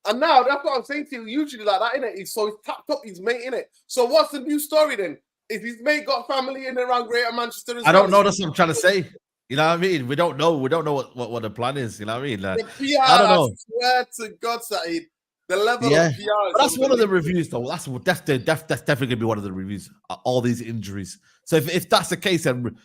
And now that's what I'm saying to you. Usually like that, innit? So he's tapped up his mate, innit? So what's the new story then? If his mate got family in and around Greater Manchester as I don't know. That's what I'm trying to say. You know what I mean? We don't know. We don't know what the plan is. You know what I mean? Like, the PR, I don't know. I swear to God, Saeed, the level Yeah. of PR. But that's one of the reviews, though. That's definitely gonna be one of the reviews. All these injuries. So if that's the case, then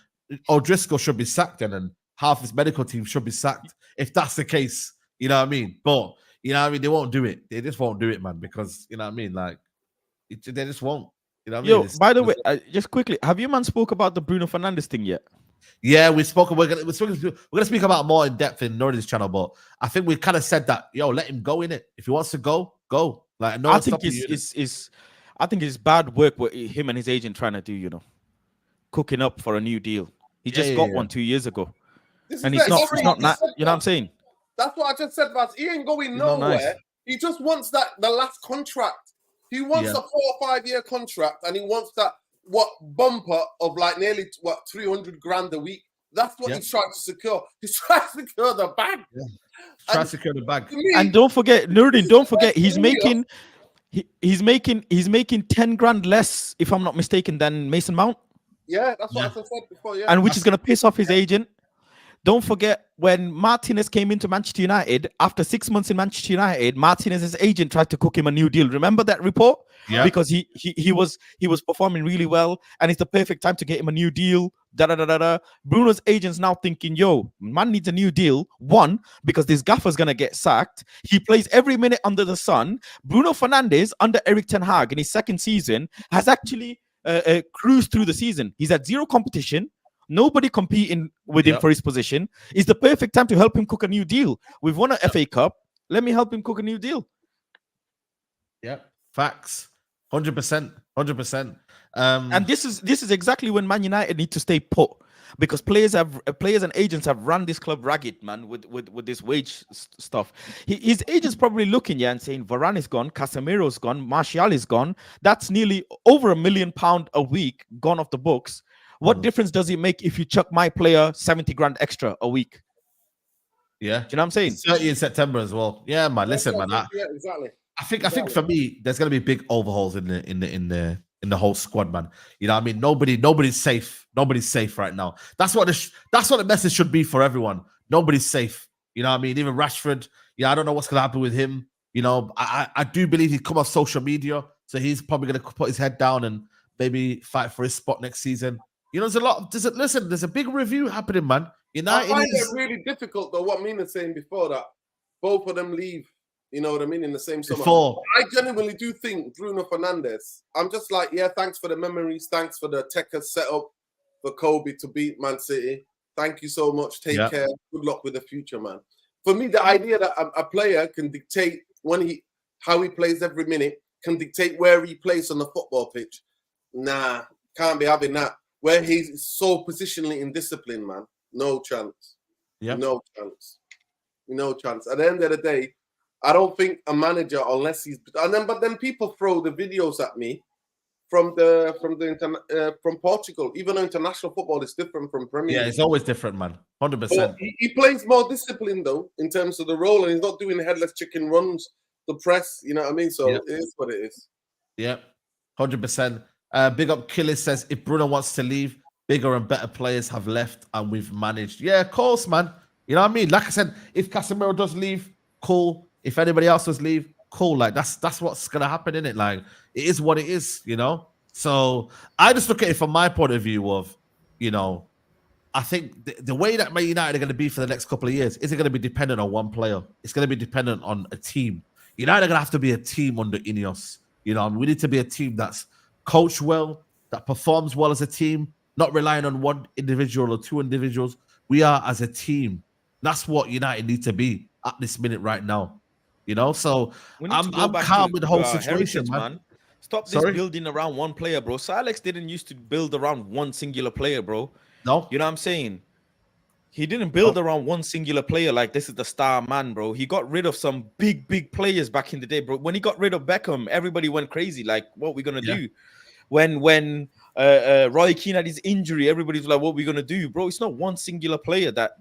O'Driscoll should be sacked, and half his medical team should be sacked. If that's the case, you know what I mean. But you know what I mean. They won't do it. They just won't do it, man. Because you know what I mean. Like they just won't. You know what I mean? By the way, just quickly, have you man spoke about the Bruno Fernandes thing yet? Yeah, we're gonna speak about more in depth in Nordy's channel, but I think we kind of said that, let him go in it. If he wants to go. Like no, I think it's bad work what him and his agent trying to do, cooking up for a new deal. He just got one 2 years ago. And he's not you know what I'm saying? That's what I just said, Vaz. He ain't going nowhere. Nice. He just wants the last contract. He wants a 4 or 5 year contract, and he wants that bumper of like nearly 300 grand a week. That's what he's trying to secure. He's trying to secure the bag. Yeah. Trying to secure the bag. And don't forget, Nurdin, he's making 10 grand less, if I'm not mistaken, than Mason Mount. Yeah, that's what I said before. Yeah, and which is gonna piss off his agent. Don't forget when Martinez came into Manchester United, after 6 months in Manchester United, Martinez's agent tried to cook him a new deal. Remember that report? Yeah. Because he was performing really well, and it's the perfect time to get him a new deal. Bruno's agent's now thinking, man needs a new deal. One, because this gaffer's gonna get sacked. He plays every minute under the sun. Bruno Fernandes, under Eric Ten Hag in his second season, has actually cruised through the season. He's had zero competition. Nobody competing with him for his position. It's the perfect time to help him cook a new deal. We've won an FA Cup. Let me help him cook a new deal. Yeah, facts. 100%. And this is exactly when Man United need to stay put, because players and agents have run this club ragged, man, with this wage stuff. His agent's probably looking and saying Varan is gone, Casemiro's gone, Martial is gone. That's nearly over £1 million a week gone off the books. What difference does it make if you chuck my player 70 grand extra a week? Yeah. Do you know what I'm saying? 30 in September as well. Yeah, man. Listen, man. Yeah, exactly. I think for me, there's gonna be big overhauls in the whole squad, man. You know what I mean? Nobody's safe. Nobody's safe right now. That's what the message should be for everyone. Nobody's safe. You know what I mean? Even Rashford, I don't know what's gonna happen with him. I do believe he'd come off social media, so he's probably gonna put his head down and maybe fight for his spot next season. There's a big review happening, man. United I find it really difficult, though, what Mina's saying before, that both of them leave, you know what I mean, in the same summer. I genuinely do think Bruno Fernandes, I'm just like, thanks for the memories, thanks for the Tekka setup for Kobe to beat Man City. Thank you so much. Take care. Good luck with the future, man. For me, the idea that a player can dictate how he plays every minute, can dictate where he plays on the football pitch, nah, can't be having that. Where he's so positionally indisciplined, man. No chance. Yeah. No chance. At the end of the day, I don't think a manager, unless he's but then people throw the videos at me from Portugal. Even though international football is different from Premier League. Yeah, it's always different, man. 100%. He plays more disciplined though in terms of the role, and he's not doing headless chicken runs, the press. You know what I mean? So it is what it is. Yeah, 100%. Big up Killis says, if Bruno wants to leave, bigger and better players have left and we've managed. Yeah, of course, man. You know what I mean? Like I said, if Casemiro does leave, cool. If anybody else does leave, cool. Like that's what's gonna happen, innit? Like it is what it is, So I just look at it from my point of view of, I think the way that Man United are gonna be for the next couple of years isn't gonna be dependent on one player. It's gonna be dependent on a team. United are gonna have to be a team under INEOS. We need to be a team that's coached well, that performs well as a team, not relying on one individual or two individuals. We are as a team. That's what United need to be at this minute right now. So I'm calm with the whole situation, man. Stop this building around one player, bro. Sir Alex didn't used to build around one singular player, bro. No. You know what I'm saying? He didn't build around one singular player like this is the star man, bro. He got rid of some big players back in the day, bro. When he got rid of Beckham, everybody went crazy. Like, what we gonna do? When Roy Keane had his injury, everybody's like, what we gonna do, bro? It's not one singular player that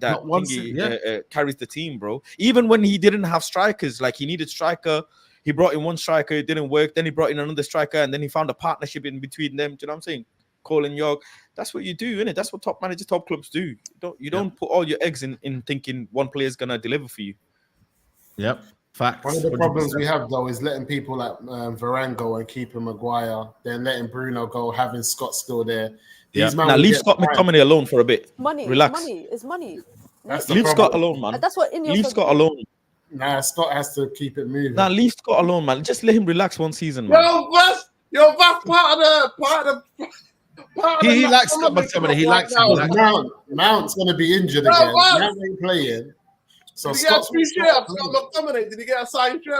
carries the team, bro. Even when he didn't have strikers, like he needed striker. He brought in one striker, it didn't work. Then he brought in another striker, and then he found a partnership in between them. Do you know what I'm saying? Colin York. That's what you do, innit? That's what top managers, top clubs do. You don't put all your eggs in thinking one player is gonna deliver for you. Yep. Facts. One of the problems we have though is letting people like Varan go and keeping Maguire, then letting Bruno go, having Scott still there. Now leave Scott McTominay alone for a bit. Relax. It's money. Leave Scott alone, man. That's what INEOS leave Scott alone. Nah, Scott has to keep it moving. Nah, leave Scott alone, man. Just let him relax one season, man. Yo, that's part of he likes Scott McTominay. He likes him. Mount's gonna be injured again. Mount ain't playing. So did he get a free shirt of Scott McTominay? Did he get a signed shirt?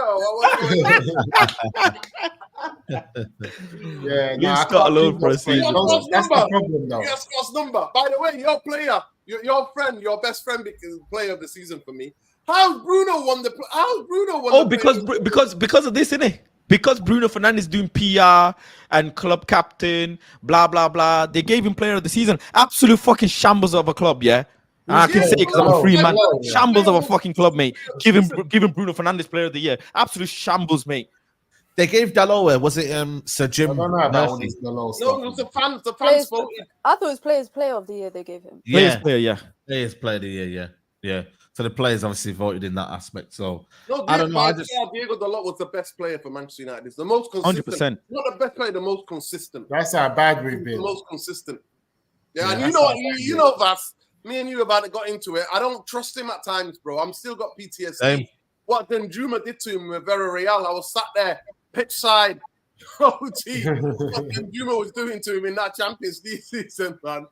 Leave Scott alone for a season. That's the problem, though. You got Scott's number. By the way, your player, your friend, your best friend is player of the season for me. How's Bruno won the? Because of this, innit? Because Bruno Fernandes doing PR and club captain, blah blah blah. They gave him player of the season. Absolute fucking shambles of a club, yeah. And I can say it because I'm a free man. Shambles of a fucking club, mate. Giving Bruno Fernandes player of the year. Absolute shambles, mate. They gave Dalot. Was it Sir Jim? I don't know about all these Dalot stuff. No, it was the fans. The fans voted. I thought it was player of the year they gave him. Players player of the year, yeah. So the players obviously voted in that aspect. So no, I don't know. Diego Dalot was the best player for Manchester United. It's the most consistent. 100%. Not the best player, the most consistent. That's how bad we've been. The most consistent. Yeah, and you know, Vas. Me and you about to got into it. I don't trust him at times, bro. I'm still got PTSD. Same. What Juma did to him with Villarreal, I was sat there, pitch side. What Juma was doing to him in that Champions League season, man.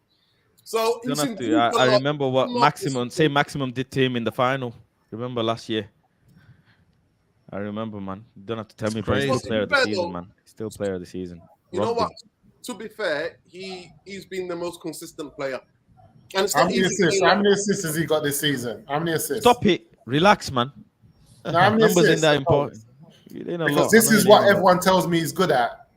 So I remember what Maximum did to him in the final. Remember last year? I remember, man. You don't have to tell me, but he's still player of the season, man. Still player of the season. You know what? To be fair, he's been the most consistent player. And how many assists has he got this season? How many assists? Stop it. Relax, man. Numbers ain't that important. Because this is what everyone tells me he's good at.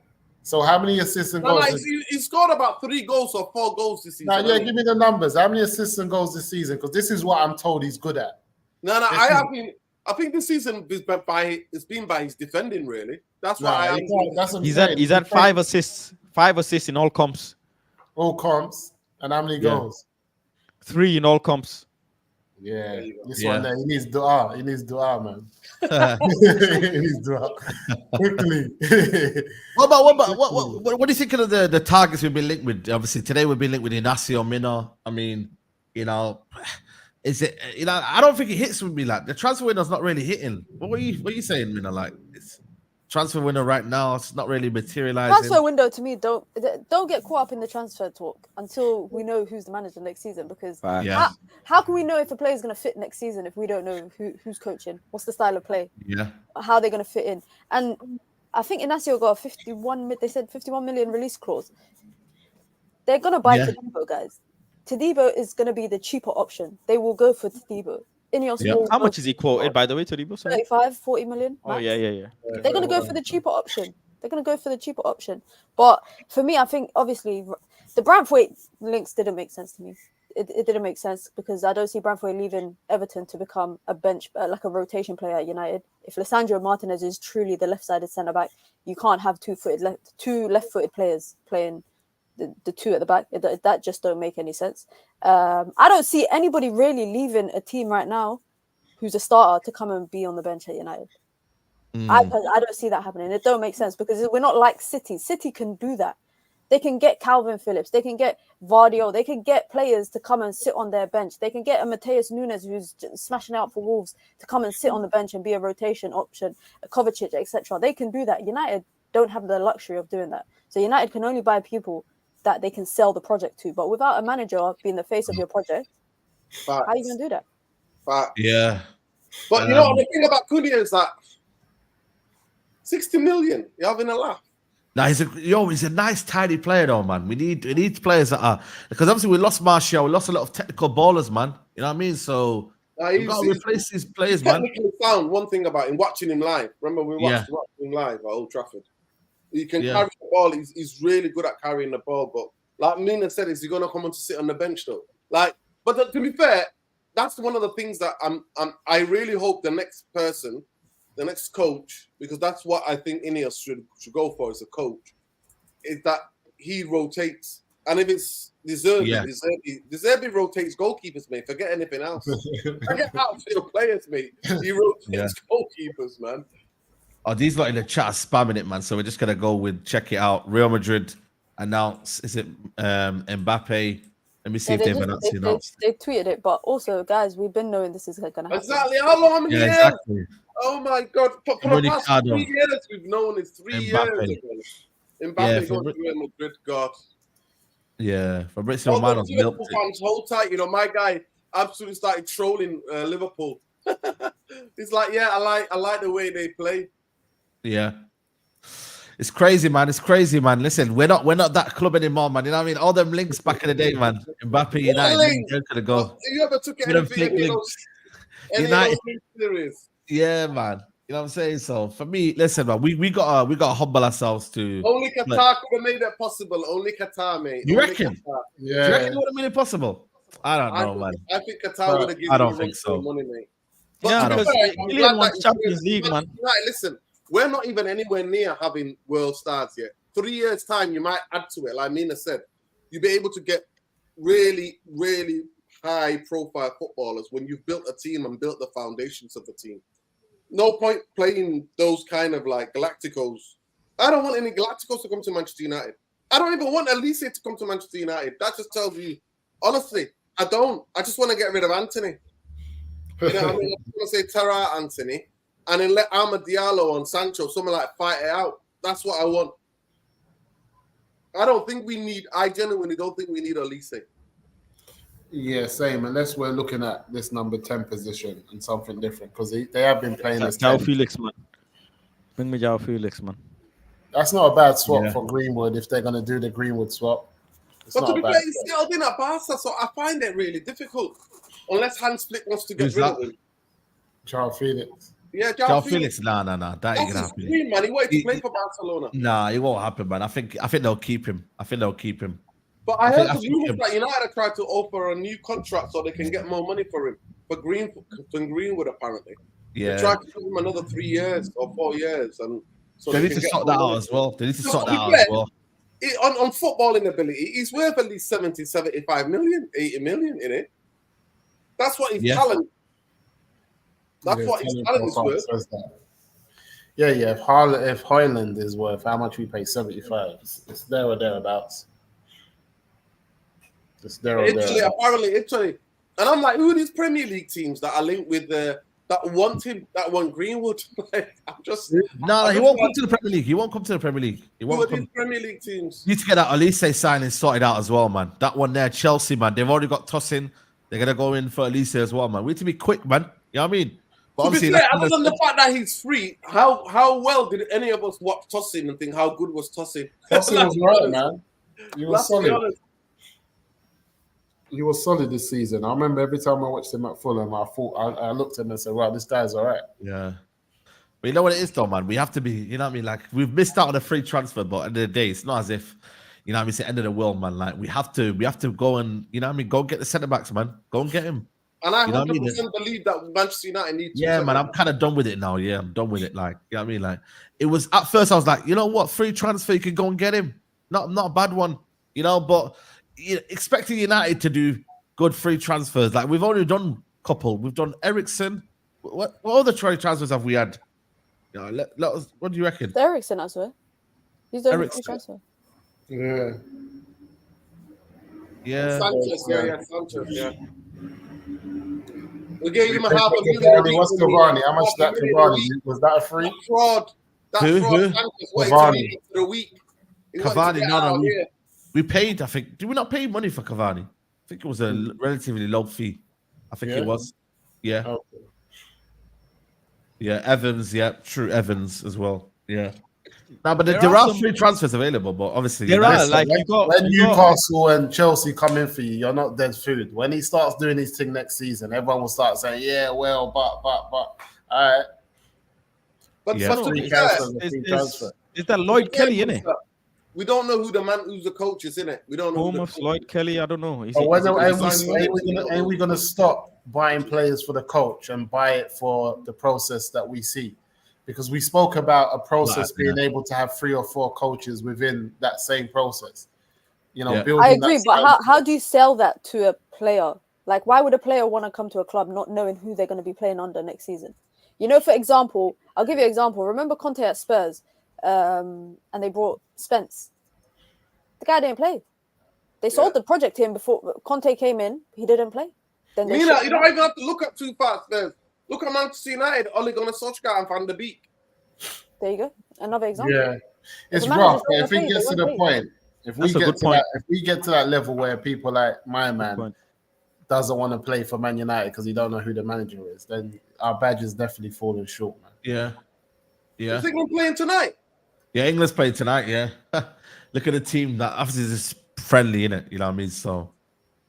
So how many assists and goals? He scored about 3 goals or 4 goals this season. Give me the numbers. How many assists and goals this season? Because this is what I'm told he's good at. I think this season it's been by his defending, really. That's why he's had 5 assists. 5 assists in all comps. All comps. And how many goals? 3 in all comps. Yeah, this one there, he needs dua. He needs dua, man. He needs dua. Quickly. What do you think of the targets we've been linked with? Obviously, today we've been linked with Inacio Mina. I mean, is it? I don't think it hits with me. Like the transfer window's not really hitting. What are you saying, Mina? Like it's transfer window right now, it's not really materializing. Transfer window to me, don't get caught up in the transfer talk until we know who's the manager next season. Because how can we know if a player is going to fit next season if we don't know who's coaching? What's the style of play? Yeah, how they're going to fit in? And I think Inacio got a 51 million release clause. They're going to buy Todibo, guys. Todibo is going to be the cheaper option. They will go for Todibo. INEOS how much is he quoted, by the way, Todibo? 35, 40 million. Max. Oh, yeah. They're going to go for the cheaper option. But for me, I think, obviously, the Branthwaite links didn't make sense to me. It didn't make sense because I don't see Branthwaite leaving Everton to become a bench, like a rotation player at United. If Lisandro Martinez is truly the left-sided centre-back, you can't have two left-footed players playing the 2 at the back. That just don't make any sense. I don't see anybody really leaving a team right now who's a starter to come and be on the bench at United. I don't see that happening. It don't make sense because we're not like City. City can do that. They can get Calvin Phillips. They can get Vardio. They can get players to come and sit on their bench. They can get a Mateus Nunes who's smashing out for Wolves to come and sit on the bench and be a rotation option, a Kovacic, etc. They can do that. United don't have the luxury of doing that. So United can only buy people that they can sell the project to. But without a manager being the face of your project, how are you going to do that? Yeah. But the thing about Cunha is that 60 million, you're having a laugh. Now he's a nice, tidy player though, man. We need players that are, because obviously we lost Martial, we lost a lot of technical ballers, man. You know what I mean? So we've got to replace these players, man. Technically sound. One thing about him, watching him live. Remember we watched him live at Old Trafford. He can carry the ball. He's really good at carrying the ball. But like Mina said, is he gonna come on to sit on the bench though? Like, but to be fair, that's one of the things that I really hope the next person, the next coach, because that's what I think INEOS should go for as a coach, is that he rotates. And if it's Zerbi rotates goalkeepers, mate. Forget anything else. Forget outfield players, mate. He rotates goalkeepers, man. Oh, these lot in the chat are spamming it, man. So we're just gonna go with check it out. Real Madrid announce. Is it Mbappe? Let me see if they've announced. They tweeted it, but also, guys, we've been knowing this is gonna happen. Exactly. How long? How many years? Exactly. Oh my God! For the past 3 years, we've known it's 3 years. Mbappe going to Real Madrid, God. Yeah, Fabrizio Romano's milked it. Fans, hold tight. You know, my guy absolutely started trolling Liverpool. He's like, yeah, I like the way they play. Yeah. It's crazy, man. It's crazy, man. Listen, we're not that club anymore, man. You know what I mean? All them links back in the day, man. Mbappe, United, could go. You ever took anything United series? Yeah, man. You know what I'm saying? So for me, listen, man, we gotta humble ourselves to. Only Qatar could have made that possible. Only Qatar, mate. You reckon? Qatar. Yeah. Do you reckon it would have made it possible? I don't know, man. I think Qatar would have given. I don't think so. Money, mate. Yeah, because Kylian wants Champions League, man. Right, listen, we're not even anywhere near having world stars yet. 3 years' time, you might add to it. Like Mina said, you'll be able to get really, really high-profile footballers when you've built a team and built the foundations of the team. No point playing those kind of like Galacticos. I don't want any Galacticos to come to Manchester United. I don't even want Elise to come to Manchester United. That just tells you, honestly, I don't. I just want to get rid of Anthony. You know what I mean? I want to say Tara Anthony and then let Amad Diallo and Sancho, someone like fight it out. That's what I want. I genuinely don't think we need Elise. Yeah, same. Unless we're looking at this number 10 position and something different, because they have been playing this. João Felix, man. Bring me João Felix, man. That's not a bad swap for Greenwood if they're going to do the Greenwood swap. But to be fair, he's still in at Barca, so I find it really difficult. Unless Hans Flick wants to get rid of him. João Felix. Yeah, João Felix. Nah. That ain't gonna happen. Dream, man. He wanted to play for Barcelona. Nah, it won't happen, man. I think they'll keep him. But I heard the rumors that United have tried to offer a new contract so they can get more money for him. For Greenwood, apparently. Yeah. They tried to give him another 3 years or 4 years. And so they need to sort that out as well. On footballing ability, he's worth at least 70, 75 million, 80 million in it. That's what his talent. That's what his talent is worth. Yeah. If Highland is worth how much we pay, 75, it's there or thereabouts. It's there or thereabouts. Apparently Italy. And I'm like, who are these Premier League teams that are linked with that want him, that want Greenwood? I'm just he won't come to the Premier League. He won't come to the Premier League. Who are these Premier League teams? You need to get that Elise signing sorted out as well, man. That one there, Chelsea, man. They've already got Tosin. They're gonna go in for Elise as well, man. We need to be quick, man. You know what I mean? But obviously, other than the fact that he's free, how well did any of us watch Tosin and think how good was Tosin? Tosin was right, man. He was solid. He was solid this season. I remember every time I watched him at Fulham, I looked at him and said, "Wow, this guy's all right." Yeah. But you know what it is, though, man? We have to be, you know what I mean? Like, we've missed out on a free transfer, but at the end of the day, it's not as if, you know what I mean, it's the end of the world, man. Like, we have to go and, you know what I mean, go get the centre-backs, man. Go and get him. And I 100% believe that Manchester United need to. Yeah, man, I'm kind of done with it now. Yeah, I'm done with it. Like, you know what I mean? Like, it was, at first, I was like, you know what? Free transfer, you can go and get him. Not a bad one, you know, but expecting United to do good free transfers. Like, we've already done a couple. We've done Eriksen. What other free transfers have we had? You know, let us, what do you reckon? Eriksen as well. He's done free transfer. Yeah. Yeah. Sanchez, yeah. We gave him a half a million. What's Cavani? How much that Cavani? Was that a free? Fraud. Who? Cavani. The week. Cavani, no. We paid, I think. Did we not pay money for Cavani? I think it was a relatively low fee. I think it was. Yeah. Okay. Yeah, Evans. Yeah, true. Evans as well. Yeah. No, but there are free transfers available, but obviously there are like when Newcastle and Chelsea come in for you, you're not dead food. When he starts doing his thing next season, everyone will start saying, "Yeah, well, but, all right." But is that Lloyd Kelly in it? We don't know who's the coach is in it. We don't know. Almost Lloyd Kelly. I don't know. Ain't we gonna stop buying players for the coach and buy it for the process that we see? Because we spoke about a process being able to have 3 or 4 coaches within that same process. You know, building. I agree, but how do you sell that to a player? Like, why would a player want to come to a club not knowing who they're going to be playing under next season? You know, for example, I'll give you an example. Remember Conte at Spurs, and they brought Spence. The guy didn't play. They sold the project to him before Conte came in. He didn't play. Then you don't even have to look up too fast. Look at Manchester United, Ole Gunnar Solskjaer and Van der Beek. There you go. Another example. Yeah, it's rough. But if it gets to the point, if we get to that level where people like my man doesn't want to play for Man United because he don't know who the manager is, then our badge is definitely falling short, man. Yeah. Is England playing tonight? Yeah, England's playing tonight, yeah. Look at the team that obviously is friendly, innit? You know what I mean? So,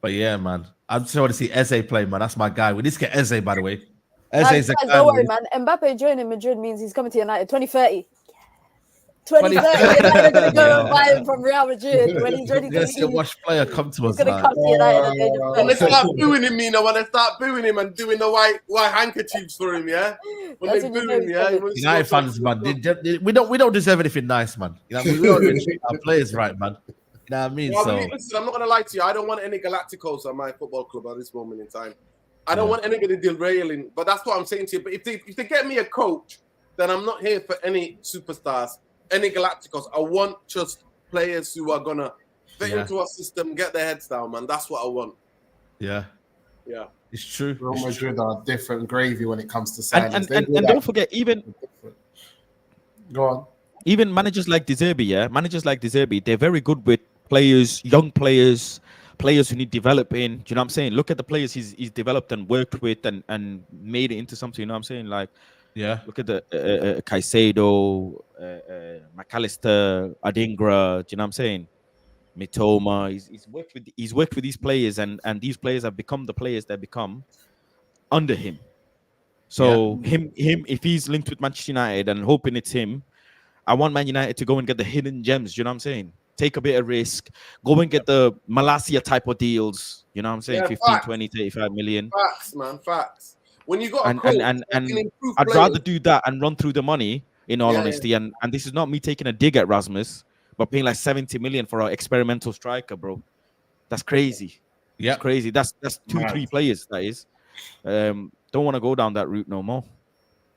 but yeah, man. I just want to see Eze play, man. That's my guy. We need to get Eze, by the way. Eze's a guy. Don't worry, man. Mbappe joining Madrid means he's coming to United 2030. 2030, you're not even going to go and buy him from Real Madrid when he's ready to see a wash player come to us. He's going to come to United. When they start booing him, when they start booing him and doing the white handkerchiefs for him, yeah? When they boo him, yeah? United fans, man, we don't deserve anything nice, man. You know, we don't treat our players right, man. You know what I mean? Well, listen, I'm not going to lie to you. I don't want any Galacticos at my football club at this moment in time. I don't want anybody derailing, but that's what I'm saying to you. But if they get me a coach, then I'm not here for any superstars, any Galacticos. I want just players who are gonna fit into our system, get their heads down, man. That's what I want. Yeah, it's true. Real Madrid are different gravy when it comes to signings. And don't forget, even go on. Even managers like Zerbi, they're very good with players, young players who need developing. Do you know what I'm saying? Look at the players he's developed and worked with and made it into something. You know what I'm saying? Like, look at the Caicedo, McAllister, Adingra. Do you know what I'm saying? Mitoma. He's worked with these players, and these players have become the players that become under him. So him, if he's linked with Manchester United and hoping it's him, I want Man United to go and get the hidden gems. You know what I'm saying? Take a bit of risk, go and get the Malacia type of deals. You know what I'm saying? 15, 20, 35 million. Facts, man, facts. When you got and I'd rather do that and run through the money, in all honesty. And this is not me taking a dig at Rasmus, but paying like 70 million for an experimental striker, bro. That's crazy. Yeah, crazy. That's 2-3 players. That is. Don't want to go down that route no more.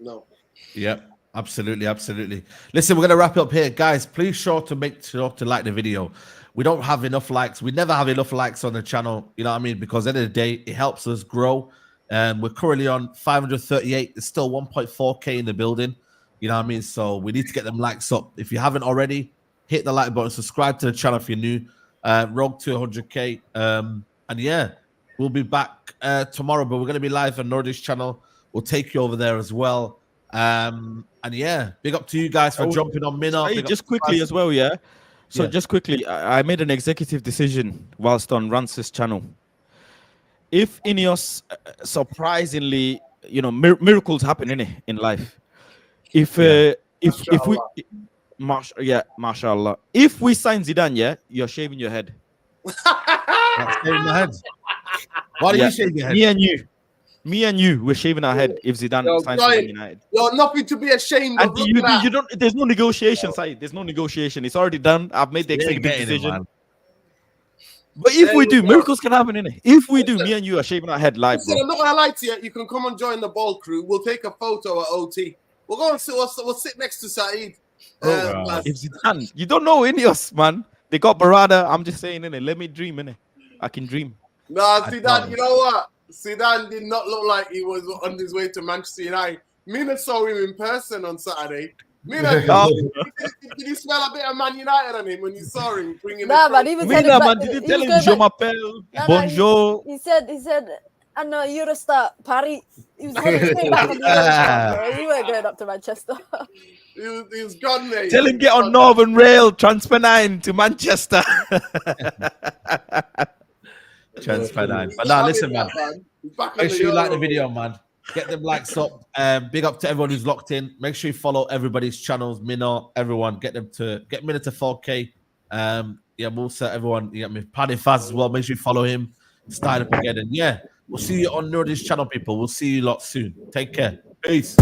No. Yeah. Absolutely. Listen, we're going to wrap it up here. Guys, please make sure to like the video. We don't have enough likes. We never have enough likes on the channel. You know what I mean? Because at the end of the day, it helps us grow. We're currently on 538. There's still 1.4K in the building. You know what I mean? So we need to get them likes up. If you haven't already, hit the like button. Subscribe to the channel if you're new. Rogue to 100K. And yeah, we'll be back tomorrow. But we're going to be live on Nordish channel. We'll take you over there as well. And yeah, big up to you guys for jumping on Minna. Just quickly as well, So just quickly, I made an executive decision whilst on Rance's channel. If INEOS, surprisingly, miracles happen in life. If we, mashallah. If we sign Zidane, you're shaving your head. Shaving my head. Why are you shaving your head? Me and you, we're shaving our head if Zidane signs for Man United. You're nothing to be ashamed of. You don't. There's no negotiation, Saeed. There's no negotiation. It's already done. I've made the executive decision. But if we do, miracles can happen, innit? If we do, me and you are shaving our head live. Listen, I'm not gonna lie to you. You can come and join the ball crew. We'll take a photo at OT. We'll go and sit. We'll sit next to Saeed. If Zidane, you don't know INEOS, man. They got Barada. I'm just saying, innit? Let me dream, innit? I can dream. Nah, Zidane. You know what? Zidane did not look like he was on his way to Manchester United. Mina saw him in person on Saturday. Mina, did you smell a bit of Man United on him when you saw him? Nah, man, even Mina, man, did you tell him Je m'appelle, bonjour? He said, And Eurostar, Paris. He was going straight back on the Eurostar, bro. He weren't going up to Manchester. He's gone, mate. Tell him get on Northern Rail, Transfer 9 to Manchester. Transfer 9. But now, listen, man. Make sure you like the video, man. Get them likes up. Big up to everyone who's locked in. Make sure you follow everybody's channels, Minnow, everyone. Get Minnow to 4K. Yeah, Musa, everyone. You got me, Paddy Faz as well. Make sure you follow him. Start up again. And yeah, we'll see you on Nordis channel, people. We'll see you lot soon. Take care. Peace.